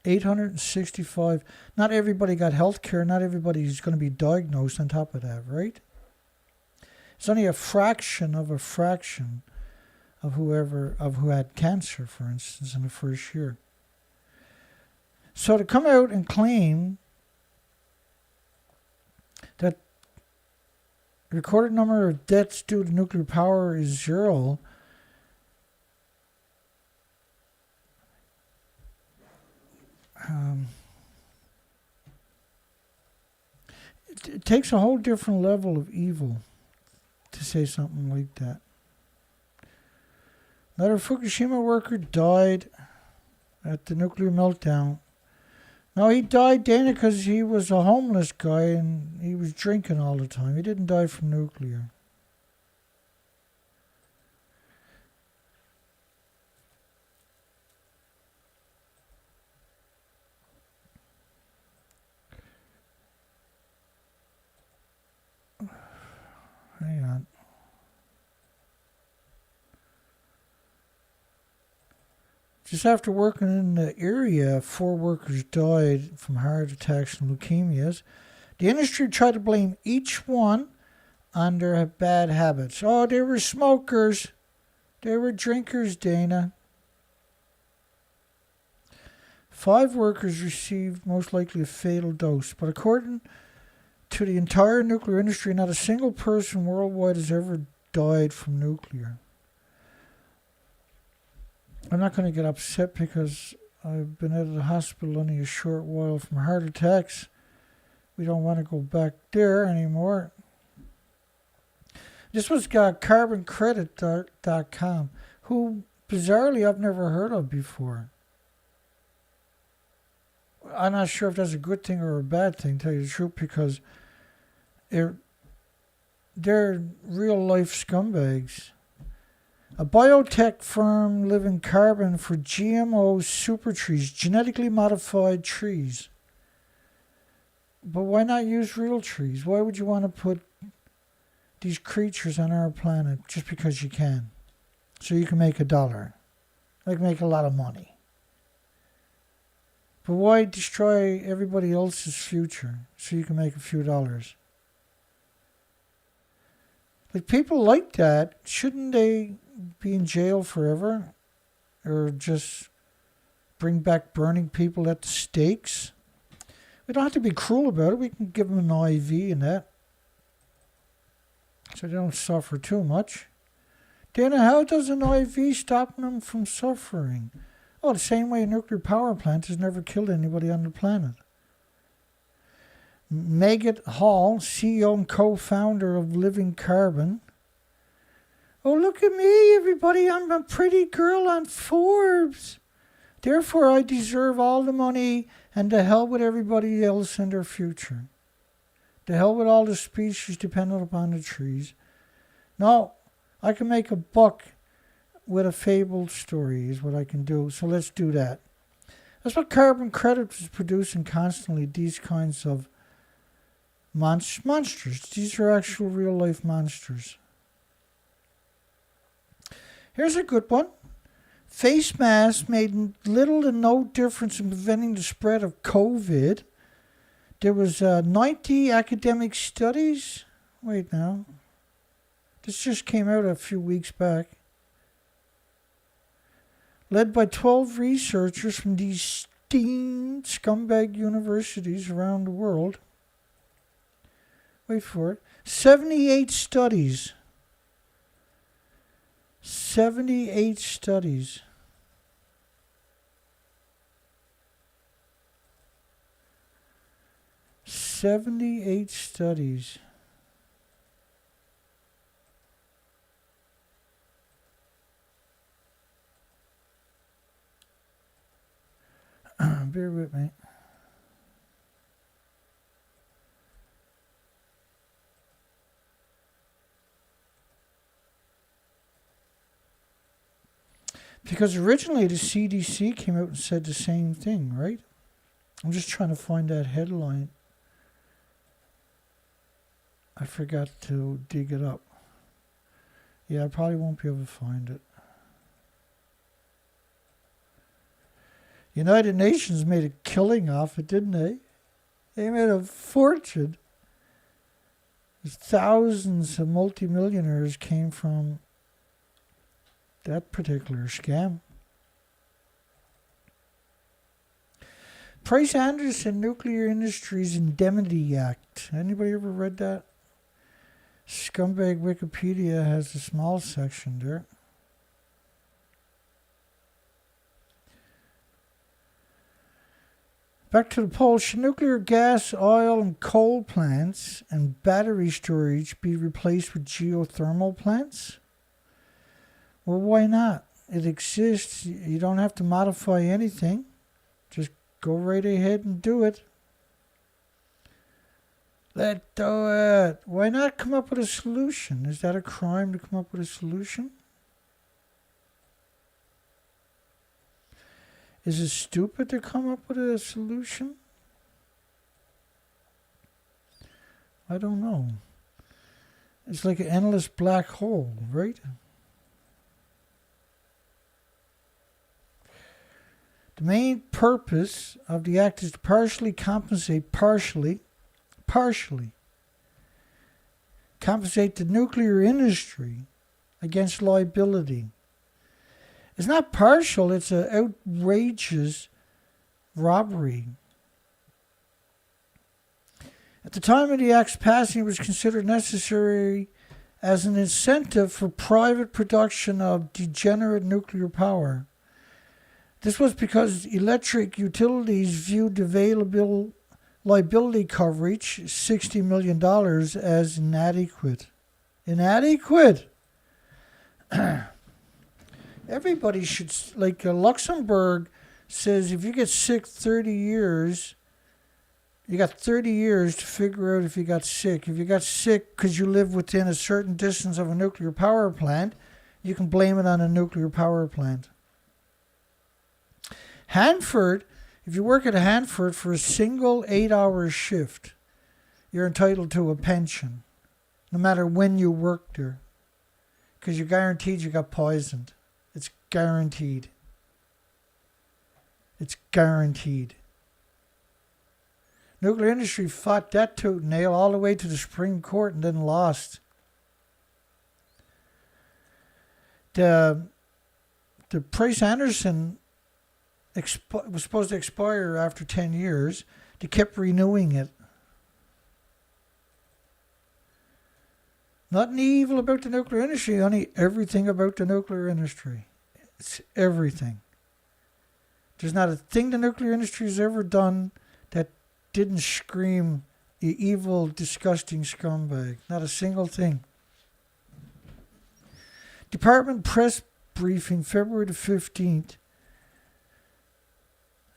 865. Not everybody got health care. Not everybody's going to be diagnosed on top of that, right? It's only a fraction of who had cancer, for instance, in the first year. So to come out and claim that the recorded number of deaths due to nuclear power is 0, it takes a whole different level of evil to say something like that. Another Fukushima worker died at the nuclear meltdown. No, he died, Dana, because he was a homeless guy and he was drinking all the time. He didn't die from nuclear. Hang on. Just after working in the area, 4 workers died from heart attacks and leukemias. The industry tried to blame each one on their bad habits. Oh, they were smokers. They were drinkers, Dana. 5 workers received most likely a fatal dose, but according to the entire nuclear industry, not a single person worldwide has ever died from nuclear. I'm not going to get upset because I've been out of the hospital only a short while from heart attacks. We don't want to go back there anymore. This was carboncredit.com, who bizarrely I've never heard of before. I'm not sure if that's a good thing or a bad thing, to tell you the truth, because they're real life scumbags. A biotech firm living carbon for GMO super trees, genetically modified trees. But why not use real trees? Why would you want to put these creatures on our planet just because you can? So you can make $1. Like make a lot of money. But why destroy everybody else's future so you can make a few dollars? Like people like that, shouldn't they be in jail forever? Or just bring back burning people at the stakes? We don't have to be cruel about it. We can give them an IV and that, so they don't suffer too much. Dana, how does an IV stop them from suffering? Oh, the same way a nuclear power plant has never killed anybody on the planet. Megat Hall, CEO and co-founder of Living Carbon. Oh, look at me, everybody. I'm a pretty girl on Forbes. Therefore, I deserve all the money and to hell with everybody else and their future. To hell with all the species dependent upon the trees. No, I can make a buck with a fabled story is what I can do. So let's do that. That's what Carbon Credit is producing constantly, these kinds of monsters. These are actual real life monsters. Here's a good one. Face masks made little to no difference in preventing the spread of COVID. There was 90 academic studies. Wait now. This just came out a few weeks back. Led by 12 researchers from these esteemed scumbag universities around the world. Wait for it. 78 studies. 78 studies. Bear with me. Because originally the CDC came out and said the same thing, right? I'm just trying to find that headline. I forgot to dig it up. Yeah, I probably won't be able to find it. United Nations made a killing off it, didn't they? They made a fortune. Thousands of multimillionaires came from that particular scam. Price Anderson Nuclear Industries Indemnity Act. Anybody ever read that? Scumbag Wikipedia has a small section there. Back to the poll. Should nuclear gas, oil, and coal plants and battery storage be replaced with geothermal plants? Well, why not? It exists. You don't have to modify anything. Just go right ahead and do it. Let's do it. Why not come up with a solution? Is that a crime to come up with a solution? Is it stupid to come up with a solution? I don't know. It's like an endless black hole, right? The main purpose of the act is to partially compensate partially compensate the nuclear industry against liability. It's not partial, it's an outrageous robbery. At the time of the Act's passing, it was considered necessary as an incentive for private production of degenerate nuclear power. This was because electric utilities viewed available liability coverage, $60 million, as inadequate. Inadequate! Everybody should, like Luxembourg says, if you get sick 30 years, you got 30 years to figure out if you got sick. If you got sick because you live within a certain distance of a nuclear power plant, you can blame it on a nuclear power plant. Hanford, if you work at Hanford for a single 8-hour shift, you're entitled to a pension, no matter when you work there, because you're guaranteed you got poisoned. It's guaranteed. It's guaranteed. Nuclear industry fought that tooth and nail all the way to the Supreme Court and then lost. The Price Anderson was supposed to expire after 10 years. They kept renewing it. Nothing evil about the nuclear industry, only everything about the nuclear industry. It's everything. There's not a thing the nuclear industry has ever done that didn't scream, you evil, disgusting scumbag. Not a single thing. Department press briefing, February the 15th.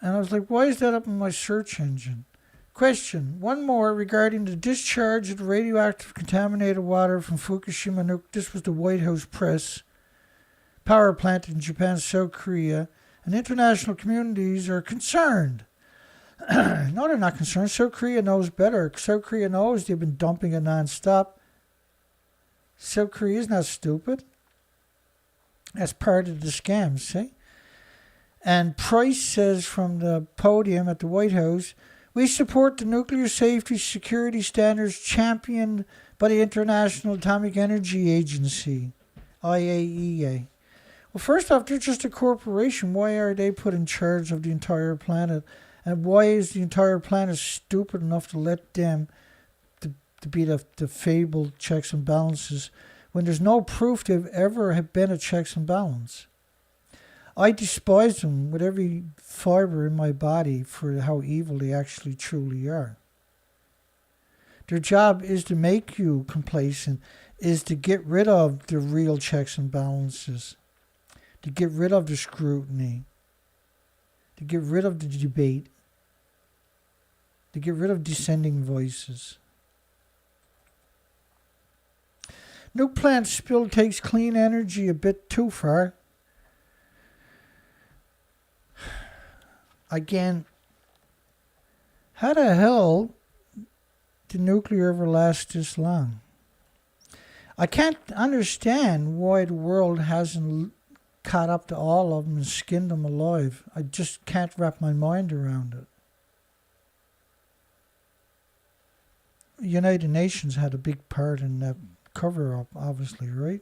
And I was like, why is that up in my search engine? Question, one more regarding the discharge of the radioactive contaminated water from Fukushima Nuke. This was the White House press. Power plant in Japan, South Korea. And international communities are concerned. No, they're not concerned. South Korea knows better. South Korea knows they've been dumping it non-stop. South Korea is not stupid. That's part of the scam, see? And Price says from the podium at the White House, we support the nuclear safety security standards championed by the International Atomic Energy Agency, IAEA. Well, first off, they're just a corporation. Why are they put in charge of the entire planet? And why is the entire planet stupid enough to let them to be the fabled checks and balances when there's no proof they've ever have been a checks and balance? I despise them with every fiber in my body for how evil they actually truly are. Their job is to make you complacent, is to get rid of the real checks and balances, to get rid of the scrutiny, to get rid of the debate, to get rid of dissenting voices. Nuke plant spill takes clean energy a bit too far. Again, how the hell did nuclear ever last this long? I can't understand why the world hasn't caught up to all of them and skinned them alive. I just can't wrap my mind around it. The United Nations had a big part in that cover-up, obviously, right?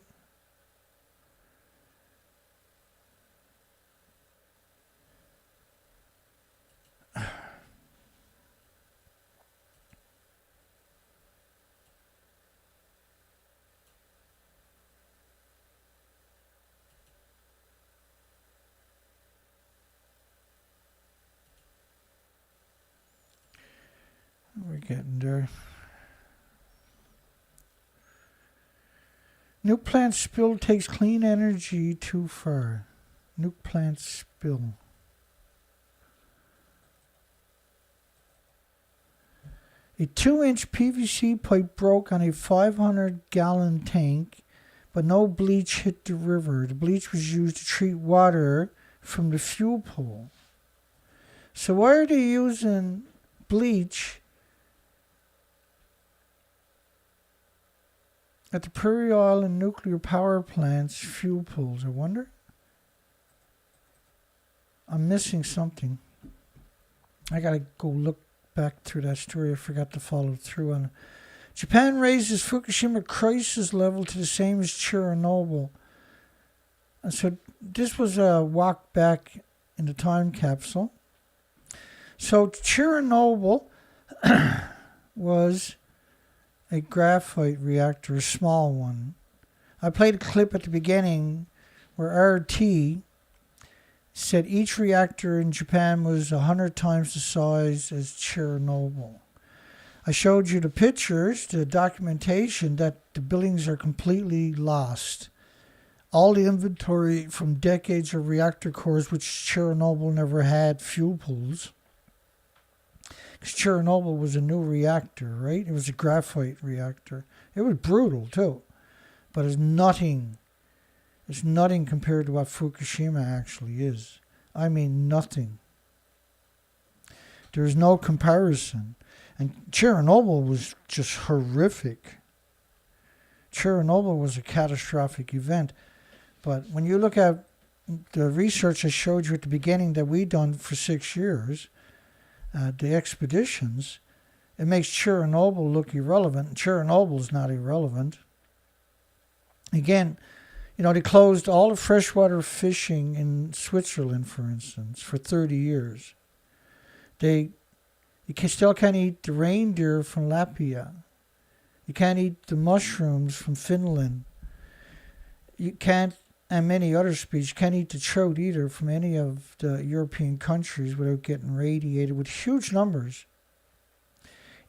We're getting there. Nuke plant spill takes clean energy too far. Nuke plant spill. A 2-inch PVC pipe broke on a 500-gallon tank, but no bleach hit the river. The bleach was used to treat water from the fuel pool. So why are they using bleach at the Prairie Island nuclear power plant's fuel pools, I wonder? I'm missing something. I gotta go look back through that story. I forgot to follow through on it. Japan raises Fukushima crisis level to the same as Chernobyl. And so this was a walk back in the time capsule. So Chernobyl was a graphite reactor, a small one. I played a clip at the beginning where RT said each reactor in Japan was 100 times the size as Chernobyl. I showed you the pictures, the documentation that the buildings are completely lost. All the inventory from decades of reactor cores, which Chernobyl never had fuel pools. Because Chernobyl was a new reactor, right? It was a graphite reactor. It was brutal too, but it's nothing. It's nothing compared to what Fukushima actually is. I mean, nothing. There is no comparison. And Chernobyl was just horrific. Chernobyl was a catastrophic event. But when you look at the research I showed you at the beginning that we done for 6 years, the expeditions, it makes Chernobyl look irrelevant. Chernobyl's not irrelevant. Again, you know, they closed all the freshwater fishing in Switzerland, for instance, for 30 years. You still can't eat the reindeer from Latvia. You can't eat the mushrooms from Finland. You can't, and many other species, can't eat the trout either from any of the European countries without getting radiated with huge numbers.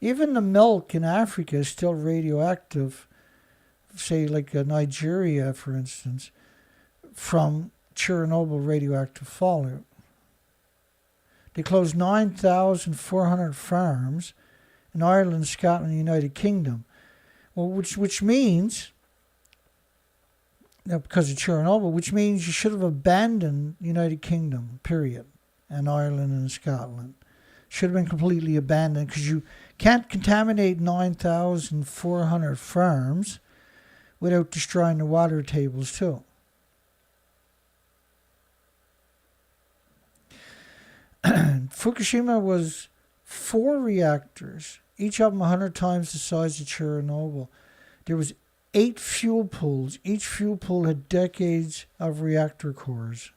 Even the milk in Africa is still radioactive, say like Nigeria, for instance, from Chernobyl radioactive fallout. They closed 9,400 farms in Ireland, Scotland, and the United Kingdom. Well, which means, because of Chernobyl, which means you should have abandoned the United Kingdom, period, and Ireland and Scotland. Should have been completely abandoned because you can't contaminate 9,400 farms without destroying the water tables too. Fukushima was 4 reactors, each of them 100 times the size of Chernobyl. There was 8 fuel pools. Each fuel pool had decades of reactor cores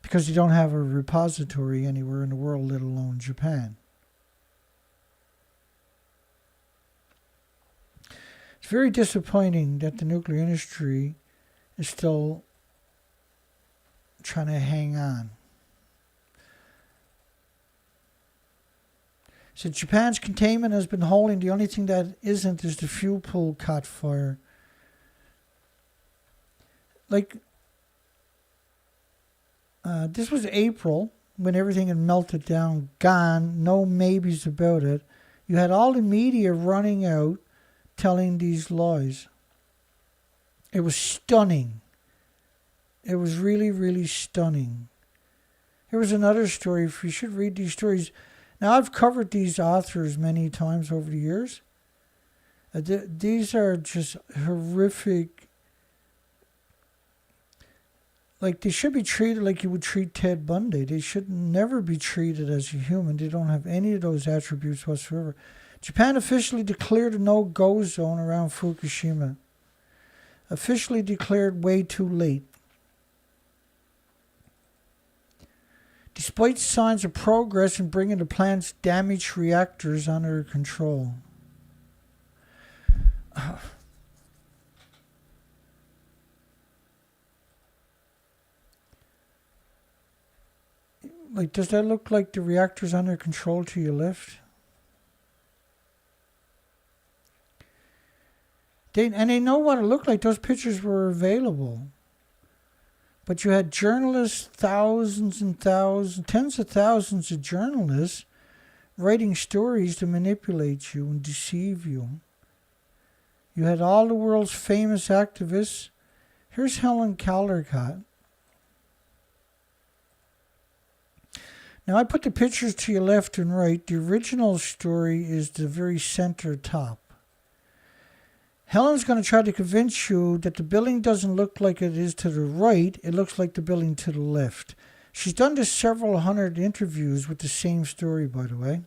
because you don't have a repository anywhere in the world, let alone Japan. It's very disappointing that the nuclear industry is still trying to hang on. So Japan's containment has been holding. The only thing that isn't is the fuel pool caught fire. Like, this was April when everything had melted down, gone, no maybes about it. You had all the media running out telling these lies. It was stunning. It was really, really stunning. Here was another story. If you should read these stories. Now, I've covered these authors many times over the years. These are just horrific. Like, they should be treated like you would treat Ted Bundy. They should never be treated as a human. They don't have any of those attributes whatsoever. Japan officially declared a no-go zone around Fukushima. Officially declared way too late. Despite signs of progress in bringing the plant's damaged reactors under control. Like, does that look like the reactor's under control to your left? They know what it looked like. Those pictures were available. But you had journalists, thousands and thousands, tens of thousands of journalists writing stories to manipulate you and deceive you. You had all the world's famous activists. Here's Helen Caldercott. Now, I put the pictures to your left and right. The original story is the very center top. Helen's going to try to convince you that the building doesn't look like it is to the right. It looks like the building to the left. She's done this several hundred interviews with the same story, by the way.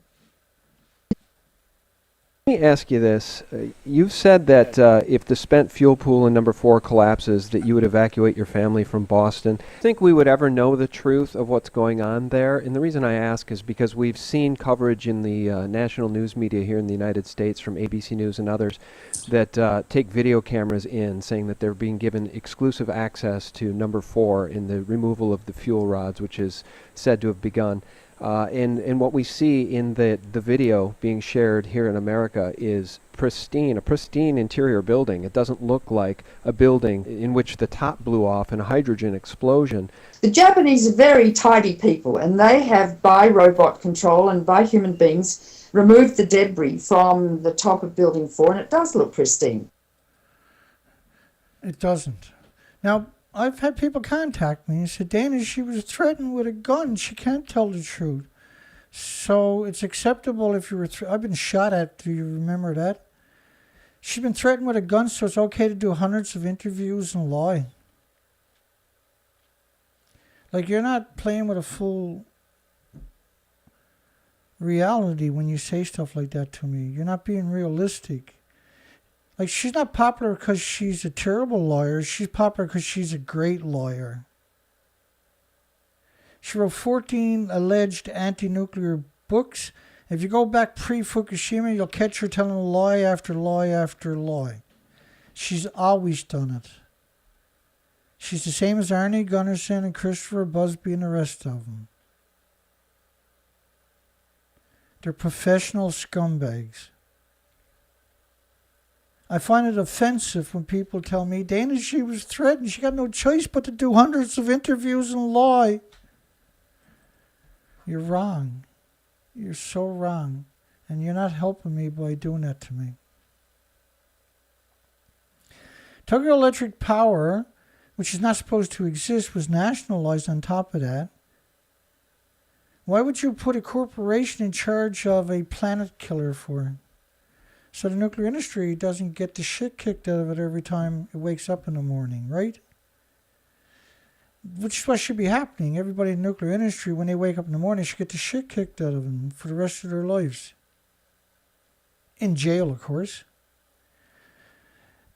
Let me ask you this. You've said that if the spent fuel pool in number 4 collapses, that you would evacuate your family from Boston. Think we would ever know the truth of what's going on there? And the reason I ask is because we've seen coverage in the national news media here in the United States from ABC News and others that take video cameras in, saying that they're being given exclusive access to number 4 in the removal of the fuel rods, which is said to have begun. And what we see in the video being shared here in America is a pristine interior building. It doesn't look like a building in which the top blew off in a hydrogen explosion. The Japanese are very tidy people, and they have, by robot control and by human beings, removed the debris from the top of Building 4, and it does look pristine. It doesn't. Now, I've had people contact me and said, Dana, she was threatened with a gun. She can't tell the truth. So it's acceptable if you were... I've been shot at. Do you remember that? She's been threatened with a gun, so it's okay to do hundreds of interviews and lie. Like, you're not playing with a full reality when you say stuff like that to me. You're not being realistic. Like, she's not popular because she's a terrible lawyer. She's popular because she's a great lawyer. She wrote 14 alleged anti-nuclear books. If you go back pre-Fukushima, you'll catch her telling lie after lie after lie. She's always done it. She's the same as Arnie Gunnarsson and Christopher Busby and the rest of them. They're professional scumbags. I find it offensive when people tell me, Dana, she was threatened. She got no choice but to do hundreds of interviews and lie. You're wrong. You're so wrong. And you're not helping me by doing that to me. Tokyo Electric Power, which is not supposed to exist, was nationalized on top of that. Why would you put a corporation in charge of a planet killer for? So the nuclear industry doesn't get the shit kicked out of it every time it wakes up in the morning, right? Which is what should be happening. Everybody in the nuclear industry, when they wake up in the morning, should get the shit kicked out of them for the rest of their lives. In jail, of course.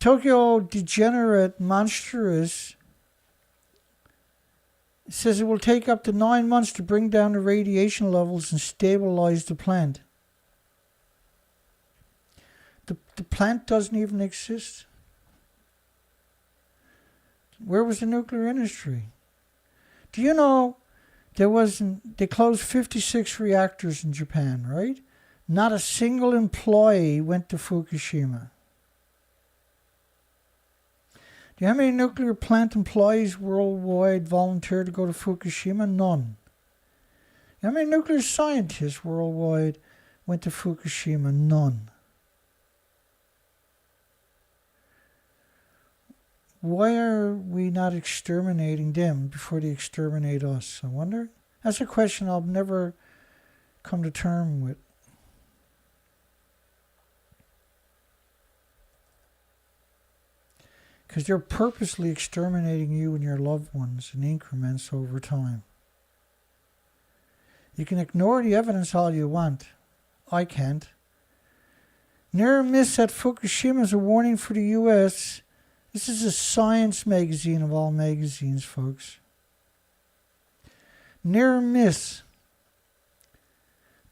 Tokyo Degenerate Monstrous says it will take up to 9 months to bring down the radiation levels and stabilize the plant. The plant doesn't even exist. Where was the nuclear industry? Do you know they closed 56 reactors in Japan, right? Not a single employee went to Fukushima. Do you know how many nuclear plant employees worldwide volunteered to go to Fukushima? None. Do you know how many nuclear scientists worldwide went to Fukushima? None. Why are we not exterminating them before they exterminate us? I wonder. That's a question I'll never come to terms with. Because they're purposely exterminating you and your loved ones in increments over time. You can ignore the evidence all you want. I can't. Near miss at Fukushima is a warning for the U.S. This is a science magazine of all magazines, folks. Near miss.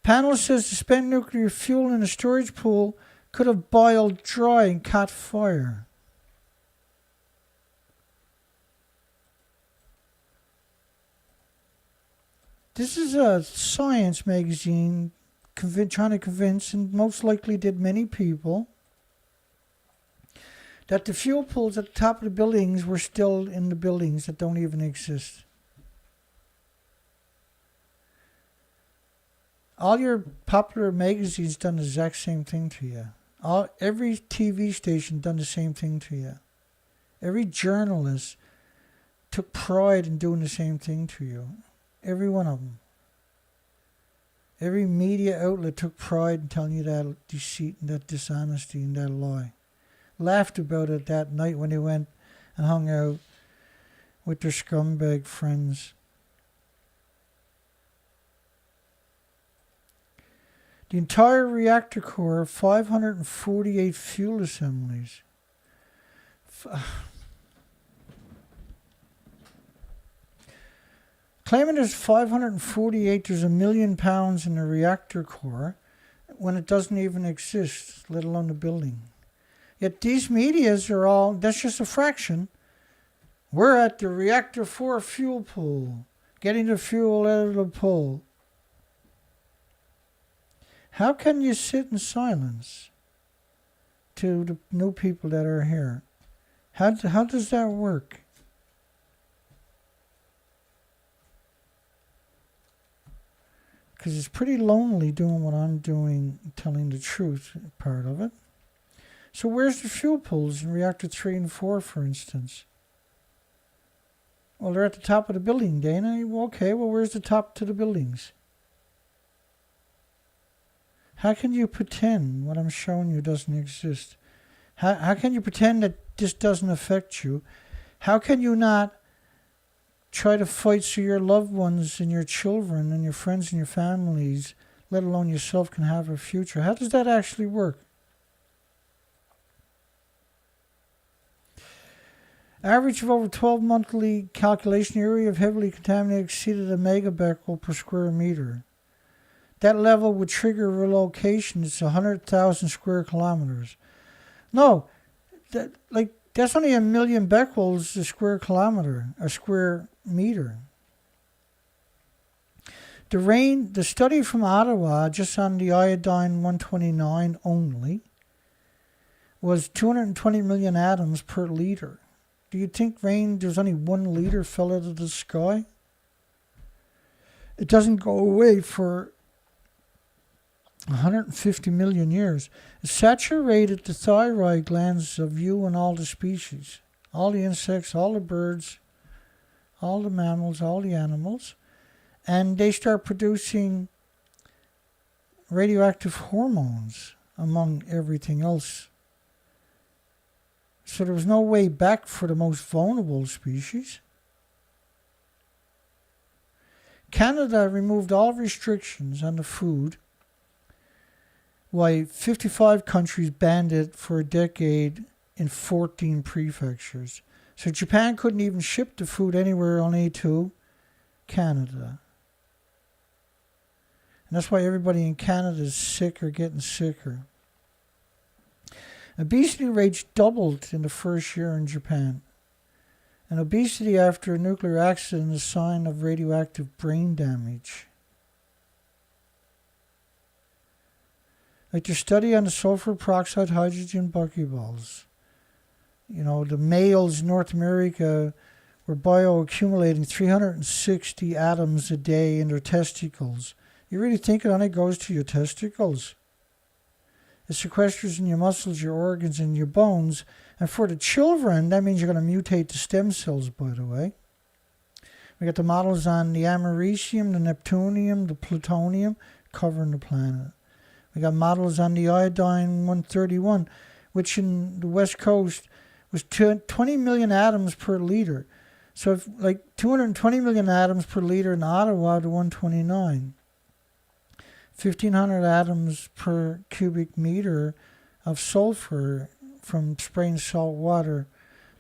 Panel says the spent nuclear fuel in a storage pool could have boiled dry and caught fire. This is a science magazine trying to convince, and most likely did many people, that the fuel pools at the top of the buildings were still in the buildings that don't even exist. All your popular magazines done the exact same thing to you. Every TV station done the same thing to you. Every journalist took pride in doing the same thing to you. Every one of them. Every media outlet took pride in telling you that deceit and that dishonesty and that lie. Laughed about it that night when they went and hung out with their scumbag friends. The entire reactor core, 548 fuel assemblies. Claiming there's 548, there's 1 million pounds in the reactor core when it doesn't even exist, let alone the building. Yet these medias are all, that's just a fraction. We're at the reactor 4 fuel pool, getting the fuel out of the pool. How can you sit in silence to the new people that are here? How does that work? Because it's pretty lonely doing what I'm doing, telling the truth, part of it. So where's the fuel pools in reactor 3 and 4, for instance? Well, they're at the top of the building, Dana. Well, okay, well, where's the top to the buildings? How can you pretend what I'm showing you doesn't exist? How can you pretend that this doesn't affect you? How can you not try to fight so your loved ones and your children and your friends and your families, let alone yourself, can have a future? How does that actually work? Average of over 12 monthly calculation area of heavily contaminated exceeded a megabecquerel per square meter. That level would trigger relocation. It's 100,000 square kilometers. No, that's only 1 million becquerels a square kilometer, a square meter. The study from Ottawa, just on the iodine 129 only, was 220 million atoms per liter. Do you think there's only 1 liter fell out of the sky? It doesn't go away for 150 million years. It saturated the thyroid glands of you and all the species, all the insects, all the birds, all the mammals, all the animals, and they start producing radioactive hormones among everything else. So there was no way back for the most vulnerable species. Canada removed all restrictions on the food, while 55 countries banned it for a decade in 14 prefectures. So Japan couldn't even ship the food anywhere, only to Canada. And that's why everybody in Canada is sick or getting sicker. Obesity rates doubled in the first year in Japan. And obesity after a nuclear accident is a sign of radioactive brain damage. Like their study on the sulfur peroxide hydrogen buckyballs. The males in North America were bioaccumulating 360 atoms a day in their testicles. You really think it only goes to your testicles? It sequesters in your muscles, your organs, and your bones. And for the children, that means you're going to mutate the stem cells, by the way. We got the models on the americium, the neptunium, the plutonium covering the planet. We got models on the iodine 131, which in the West Coast was 20 million atoms per liter. So if 220 million atoms per liter in Ottawa to 129. 1,500 atoms per cubic meter of sulfur from spraying salt water,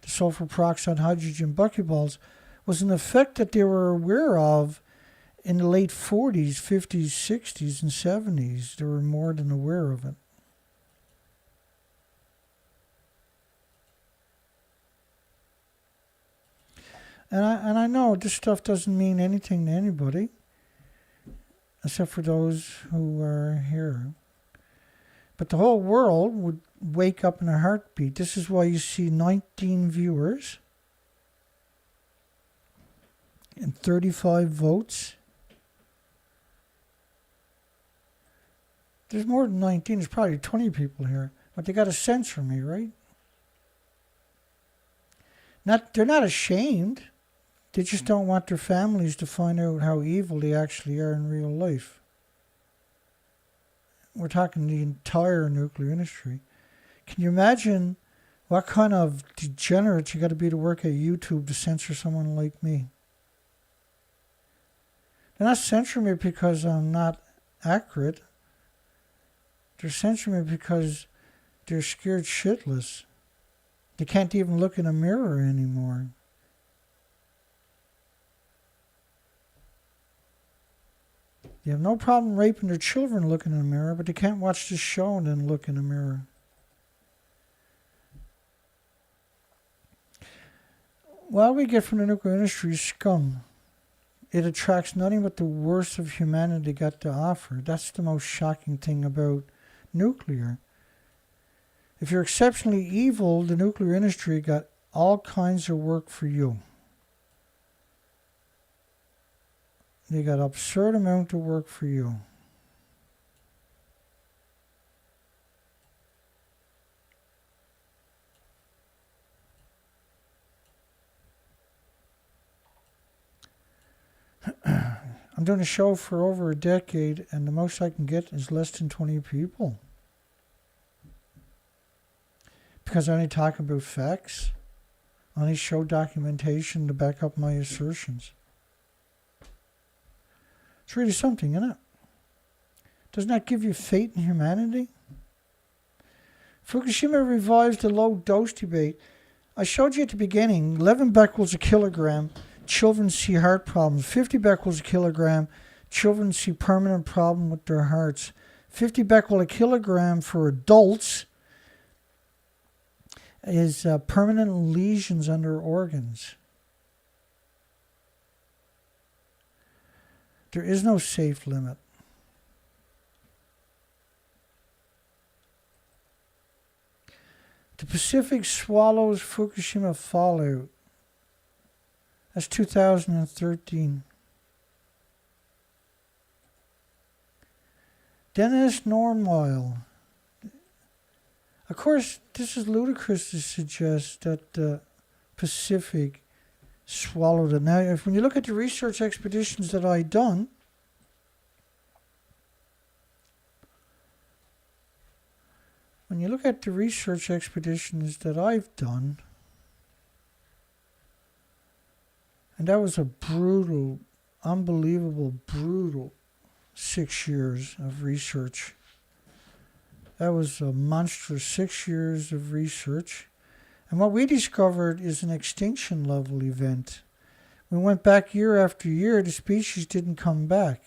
the sulfur peroxide hydrogen buckyballs, was an effect that they were aware of in the late 40s, 50s, 60s, and 70s. They were more than aware of it. And I know this stuff doesn't mean anything to anybody, except for those who are here. But the whole world would wake up in a heartbeat. This is why you see 19 viewers and 35 votes. There's more than 19. There's probably 20 people here. But they got to censor me, right? They're not ashamed. They just don't want their families to find out how evil they actually are in real life. We're talking the entire nuclear industry. Can you imagine what kind of degenerates you got to be to work at YouTube to censor someone like me? They're not censoring me because I'm not accurate. They're censoring it because they're scared shitless. They can't even look in a mirror anymore. They have no problem raping their children looking in a mirror, but they can't watch the show and then look in a mirror. What we get from the nuclear industry is scum. It attracts nothing but the worst of humanity got to offer. That's the most shocking thing about nuclear. If you're exceptionally evil, the nuclear industry got all kinds of work for you. They got absurd amount of work for you. I'm doing a show for over a decade, and the most I can get is less than 20 people. Because I only talk about facts. I only show documentation to back up my assertions. It's really something, isn't it? Doesn't that give you faith in humanity? Fukushima revives the low dose debate. I showed you at the beginning, 11 becquerels a kilogram, children see heart problems. 50 becquerels a kilogram, children see permanent problem with their hearts. 50 becquerel a kilogram for adults is permanent lesions on their organs. There is no safe limit. The Pacific swallows Fukushima fallout. That's 2013. Dennis Normile. Of course, this is ludicrous to suggest that the Pacific swallowed it. Now, when you look at the research expeditions that I've done, and that was a brutal, unbelievable, brutal 6 years of research. That was a monstrous 6 years of research. And what we discovered is an extinction level event. We went back year after year, the species didn't come back.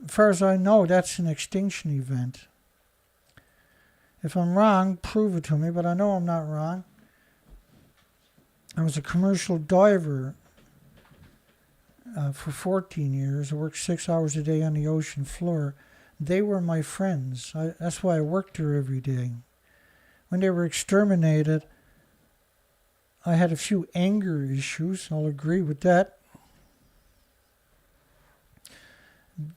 As far as I know, that's an extinction event. If I'm wrong, prove it to me, but I know I'm not wrong. I was a commercial diver for 14 years. I worked 6 hours a day on the ocean floor. They were my friends. That's why I worked there every day. When they were exterminated, I had a few anger issues. I'll agree with that.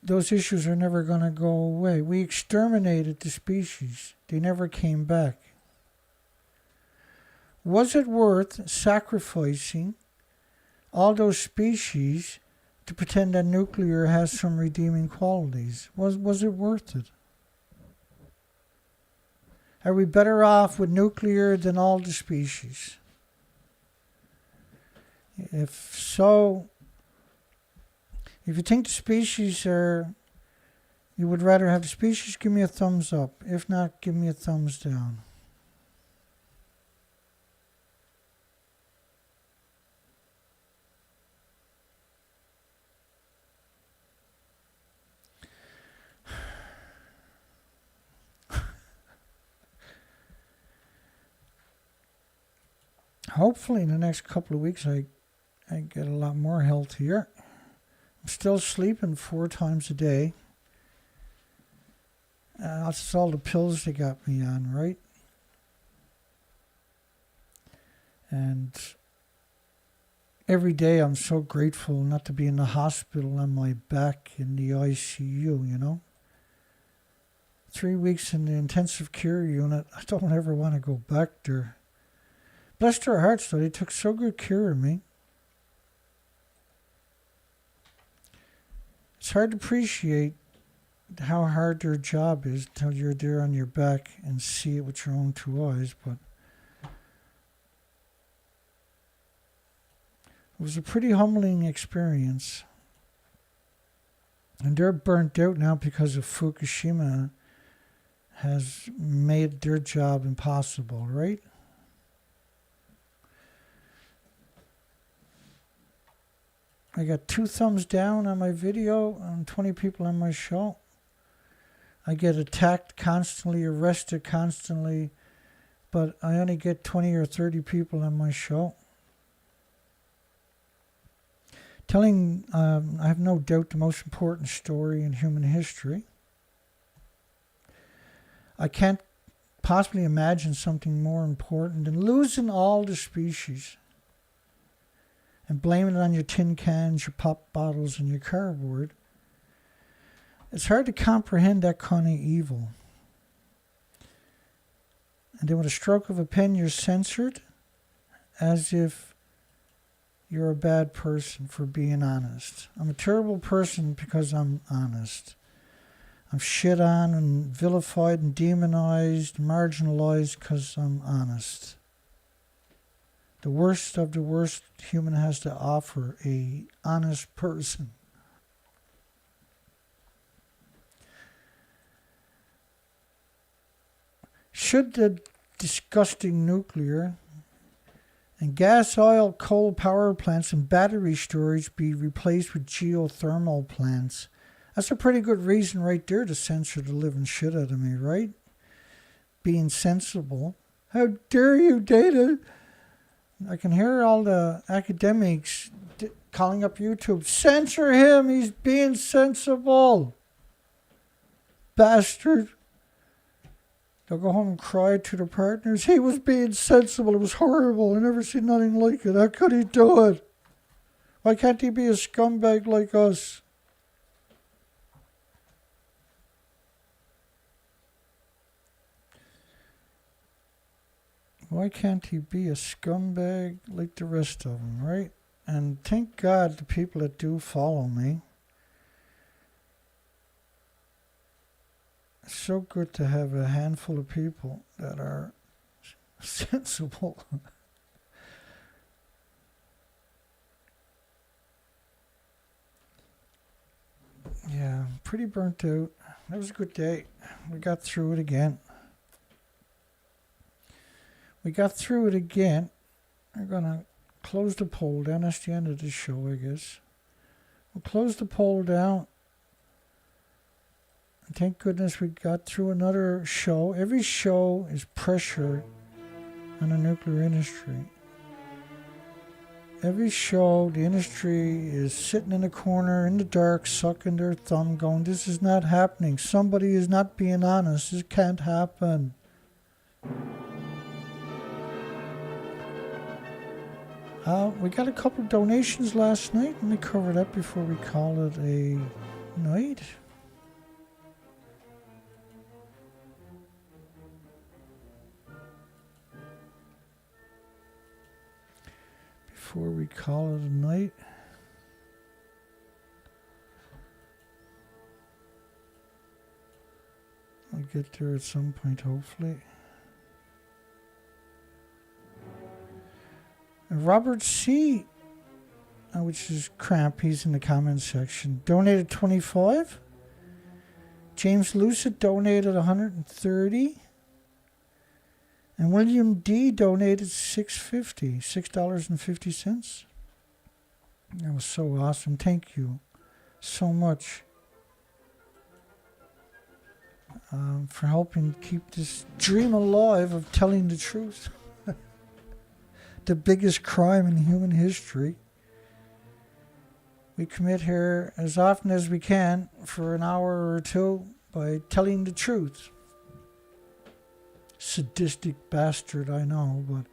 Those issues are never going to go away. We exterminated the species. They never came back. Was it worth sacrificing all those species to pretend that nuclear has some redeeming qualities? Was it worth it? Are we better off with nuclear than all the species? If so, if you think the species are, you would rather have the species, give me a thumbs up. If not, give me a thumbs down. Hopefully in the next couple of weeks I get a lot more healthier. I'm still sleeping 4 times a day. That's all the pills they got me on, right? And every day I'm so grateful not to be in the hospital on my back in the ICU, you know? 3 weeks in the intensive care unit. I don't ever want to go back there. Bless their hearts, though. They took so good care of me. It's hard to appreciate how hard their job is until you're there on your back and see it with your own 2 eyes. But it was a pretty humbling experience. And they're burnt out now because of Fukushima. has made their job impossible, right? I got 2 thumbs down on my video and 20 people on my show. I get attacked constantly, arrested constantly, but I only get 20 or 30 people on my show. Telling, I have no doubt, the most important story in human history. I can't possibly imagine something more important than losing all the species and blaming it on your tin cans, your pop bottles, and your cardboard. It's hard to comprehend that kind of evil. And then with a stroke of a pen, you're censored as if you're a bad person for being honest. I'm a terrible person because I'm honest. I'm shit on and vilified and demonized, marginalized because I'm honest. The worst of the worst human has to offer, a honest person. Should the disgusting nuclear and gas, oil, coal power plants and battery storage be replaced with geothermal plants? That's a pretty good reason right there to censor the living shit out of me, right? Being sensible. How dare you, Data? I can hear all the academics calling up YouTube. Censor him, he's being sensible. Bastard. They'll go home and cry to their partners. He was being sensible. It was horrible. I never seen nothing like it. How could he do it? Why can't he be a scumbag like us? Why can't he be a scumbag like the rest of them, right? And thank God the people that do follow me. It's so good to have a handful of people that are sensible. Yeah, I'm pretty burnt out. That was a good day. We got through it again. We're going to close the poll down. That's the end of the show, I guess. We'll close the poll down. And thank goodness we got through another show. Every show is pressure on the nuclear industry. Every show, the industry is sitting in a corner in the dark, sucking their thumb, going, this is not happening. Somebody is not being honest. This can't happen. We got a couple of donations last night. Let me cover that before we call it a night. Before we call it a night. I'll get there at some point, hopefully. Robert C., which is Cramp, he's in the comments section, donated 25. James Lucid donated 130. And William D. donated $6.50. That was so awesome. Thank you so much for helping keep this dream alive of telling the truth. The biggest crime in human history. We commit here as often as we can for an hour or two by telling the truth. Sadistic bastard, I know, but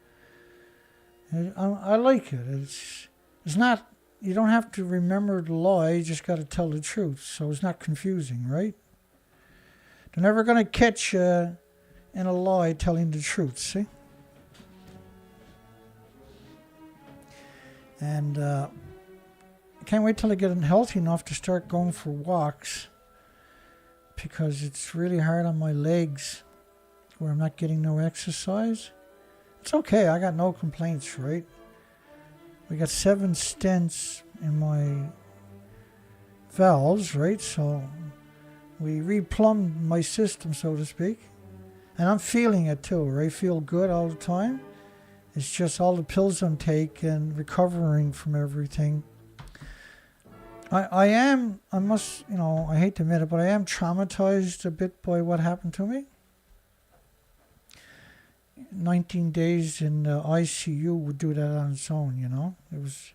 I like it. It's not, you don't have to remember the lie, you just got to tell the truth, so it's not confusing, right? They're never going to catch you in a lie telling the truth, see? And I can't wait till I get healthy enough to start going for walks, because it's really hard on my legs where I'm not getting no exercise. It's okay, I got no complaints, right? We got 7 stents in my valves, right? So we replumbed my system, so to speak. And I'm feeling it too. I feel good all the time. It's just all the pills I'm taking, recovering from everything. I must, I hate to admit it, but I am traumatized a bit by what happened to me. 19 days in the ICU would do that on its own, It was...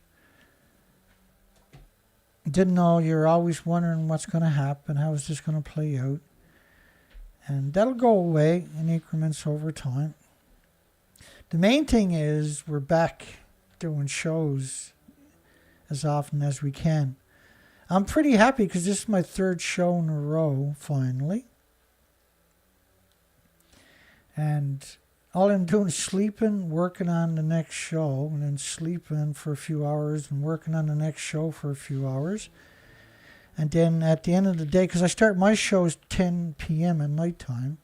Didn't know, you're always wondering what's going to happen, how is this going to play out. And that'll go away in increments over time. The main thing is we're back doing shows as often as we can. I'm pretty happy because this is my third show in a row, finally. And all I'm doing is sleeping, working on the next show, and then sleeping for a few hours and working on the next show for a few hours. And then at the end of the day, because I start my shows 10 p.m. at nighttime.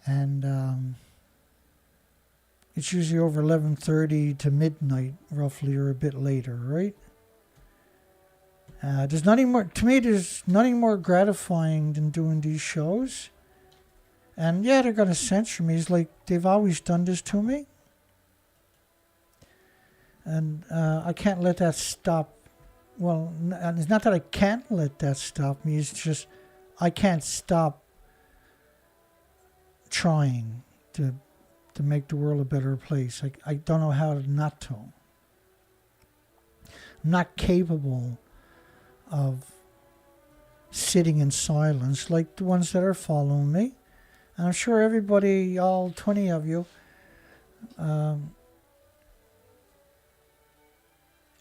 And it's usually over 11:30 to midnight, roughly, or a bit later, right? There's nothing more, to me, there's nothing more gratifying than doing these shows. And yeah, they're going to censor me. It's like they've always done this to me. And I can't let that stop. Well, and it's not that I can't let that stop me. It's just I can't stop trying to make the world a better place. I don't know how not to. I'm not capable of sitting in silence like the ones that are following me. And I'm sure everybody, all 20 of you,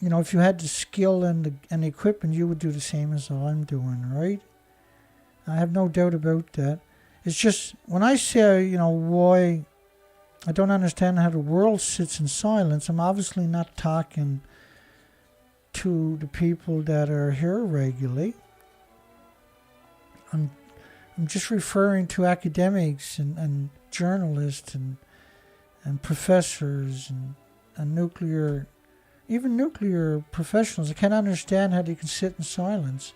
if you had the skill and the equipment, you would do the same as I'm doing, right? I have no doubt about that. It's just, when I say, why I don't understand how the world sits in silence, I'm obviously not talking to the people that are here regularly. I'm just referring to academics and journalists and professors and nuclear professionals. I can't understand how they can sit in silence.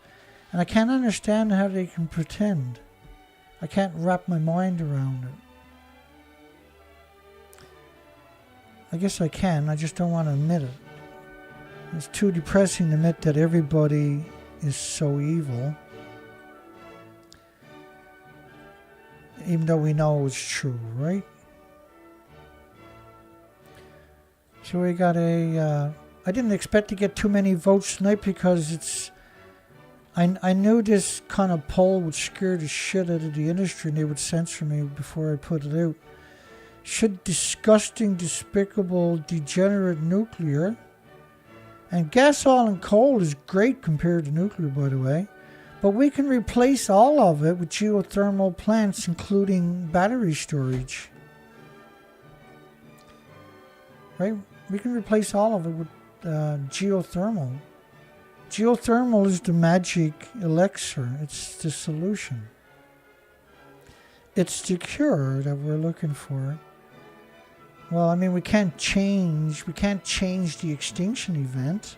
And I can't understand how they can pretend. I can't wrap my mind around it. I guess I can, I just don't want to admit it. It's too depressing to admit that everybody is so evil. Even though we know it's true, right? So we got I didn't expect to get too many votes tonight because I knew this kind of poll would scare the shit out of the industry and they would censor me before I put it out. Should disgusting, despicable, degenerate nuclear, and gas, oil, and coal is great compared to nuclear, by the way, but we can replace all of it with geothermal plants, including battery storage. Right? We can replace all of it with geothermal. Geothermal is the magic elixir. It's the solution. It's the cure that we're looking for. Well, I mean, we can't change the extinction event.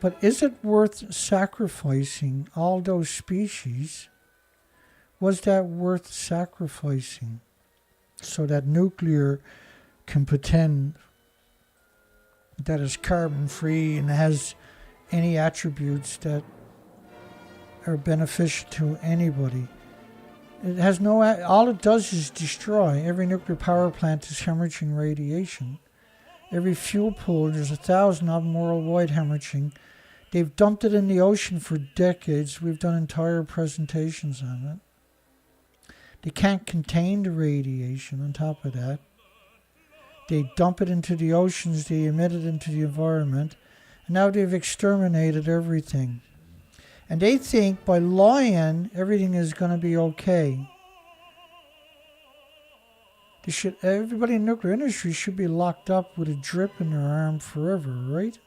But is it worth sacrificing all those species? Was that worth sacrificing so that nuclear can pretend that it's carbon free and has any attributes that are beneficial to anybody? It has no, all it does is destroy. Every nuclear power plant is hemorrhaging radiation. Every fuel pool, there's 1,000 of them worldwide hemorrhaging. They've dumped it in the ocean for decades. We've done entire presentations on it. They can't contain the radiation on top of that. They dump it into the oceans, they emit it into the environment, and now they've exterminated everything. And they think by lying, everything is going to be okay. Everybody in the nuclear industry should be locked up with a drip in their arm forever, right?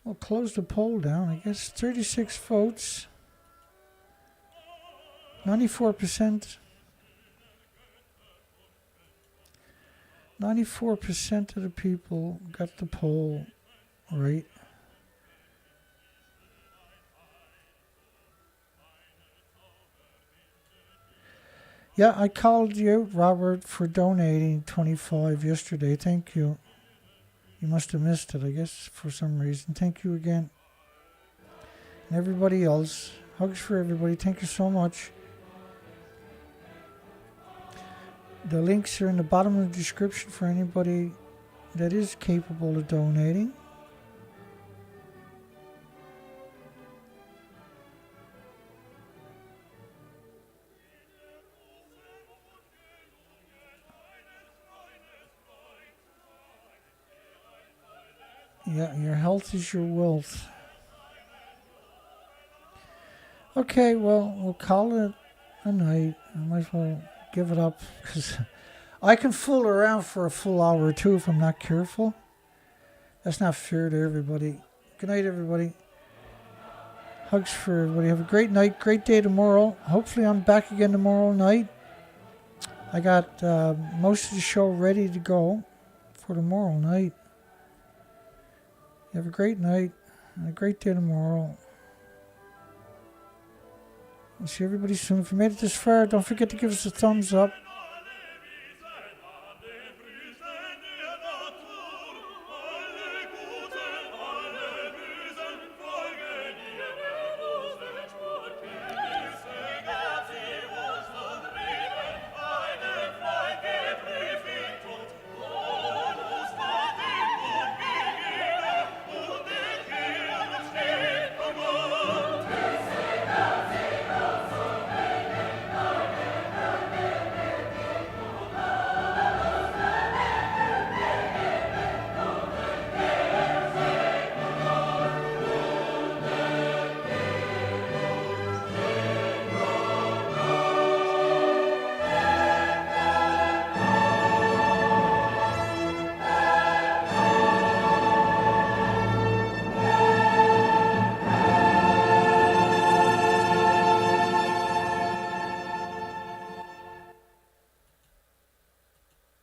We'll close the poll down. I guess 36 votes. 94%. 94% of the people got the poll right. Yeah, I called you out, Robert, for donating 25 yesterday. Thank you. You must have missed it, I guess, for some reason. Thank you again. And everybody else. Hugs for everybody. Thank you so much. The links are in the bottom of the description for anybody that is capable of donating. Yeah, your health is your wealth. Okay, well, we'll call it a night. I might as well give it up, because I can fool around for a full hour or two if I'm not careful. That's not fair to everybody. Good night, everybody. Hugs for everybody. Have a great night, great day tomorrow. Hopefully I'm back again tomorrow night. I got most of the show ready to go for tomorrow night. Have a great night and a great day tomorrow. I'll see everybody soon. If you made it this far, don't forget to give us a thumbs up.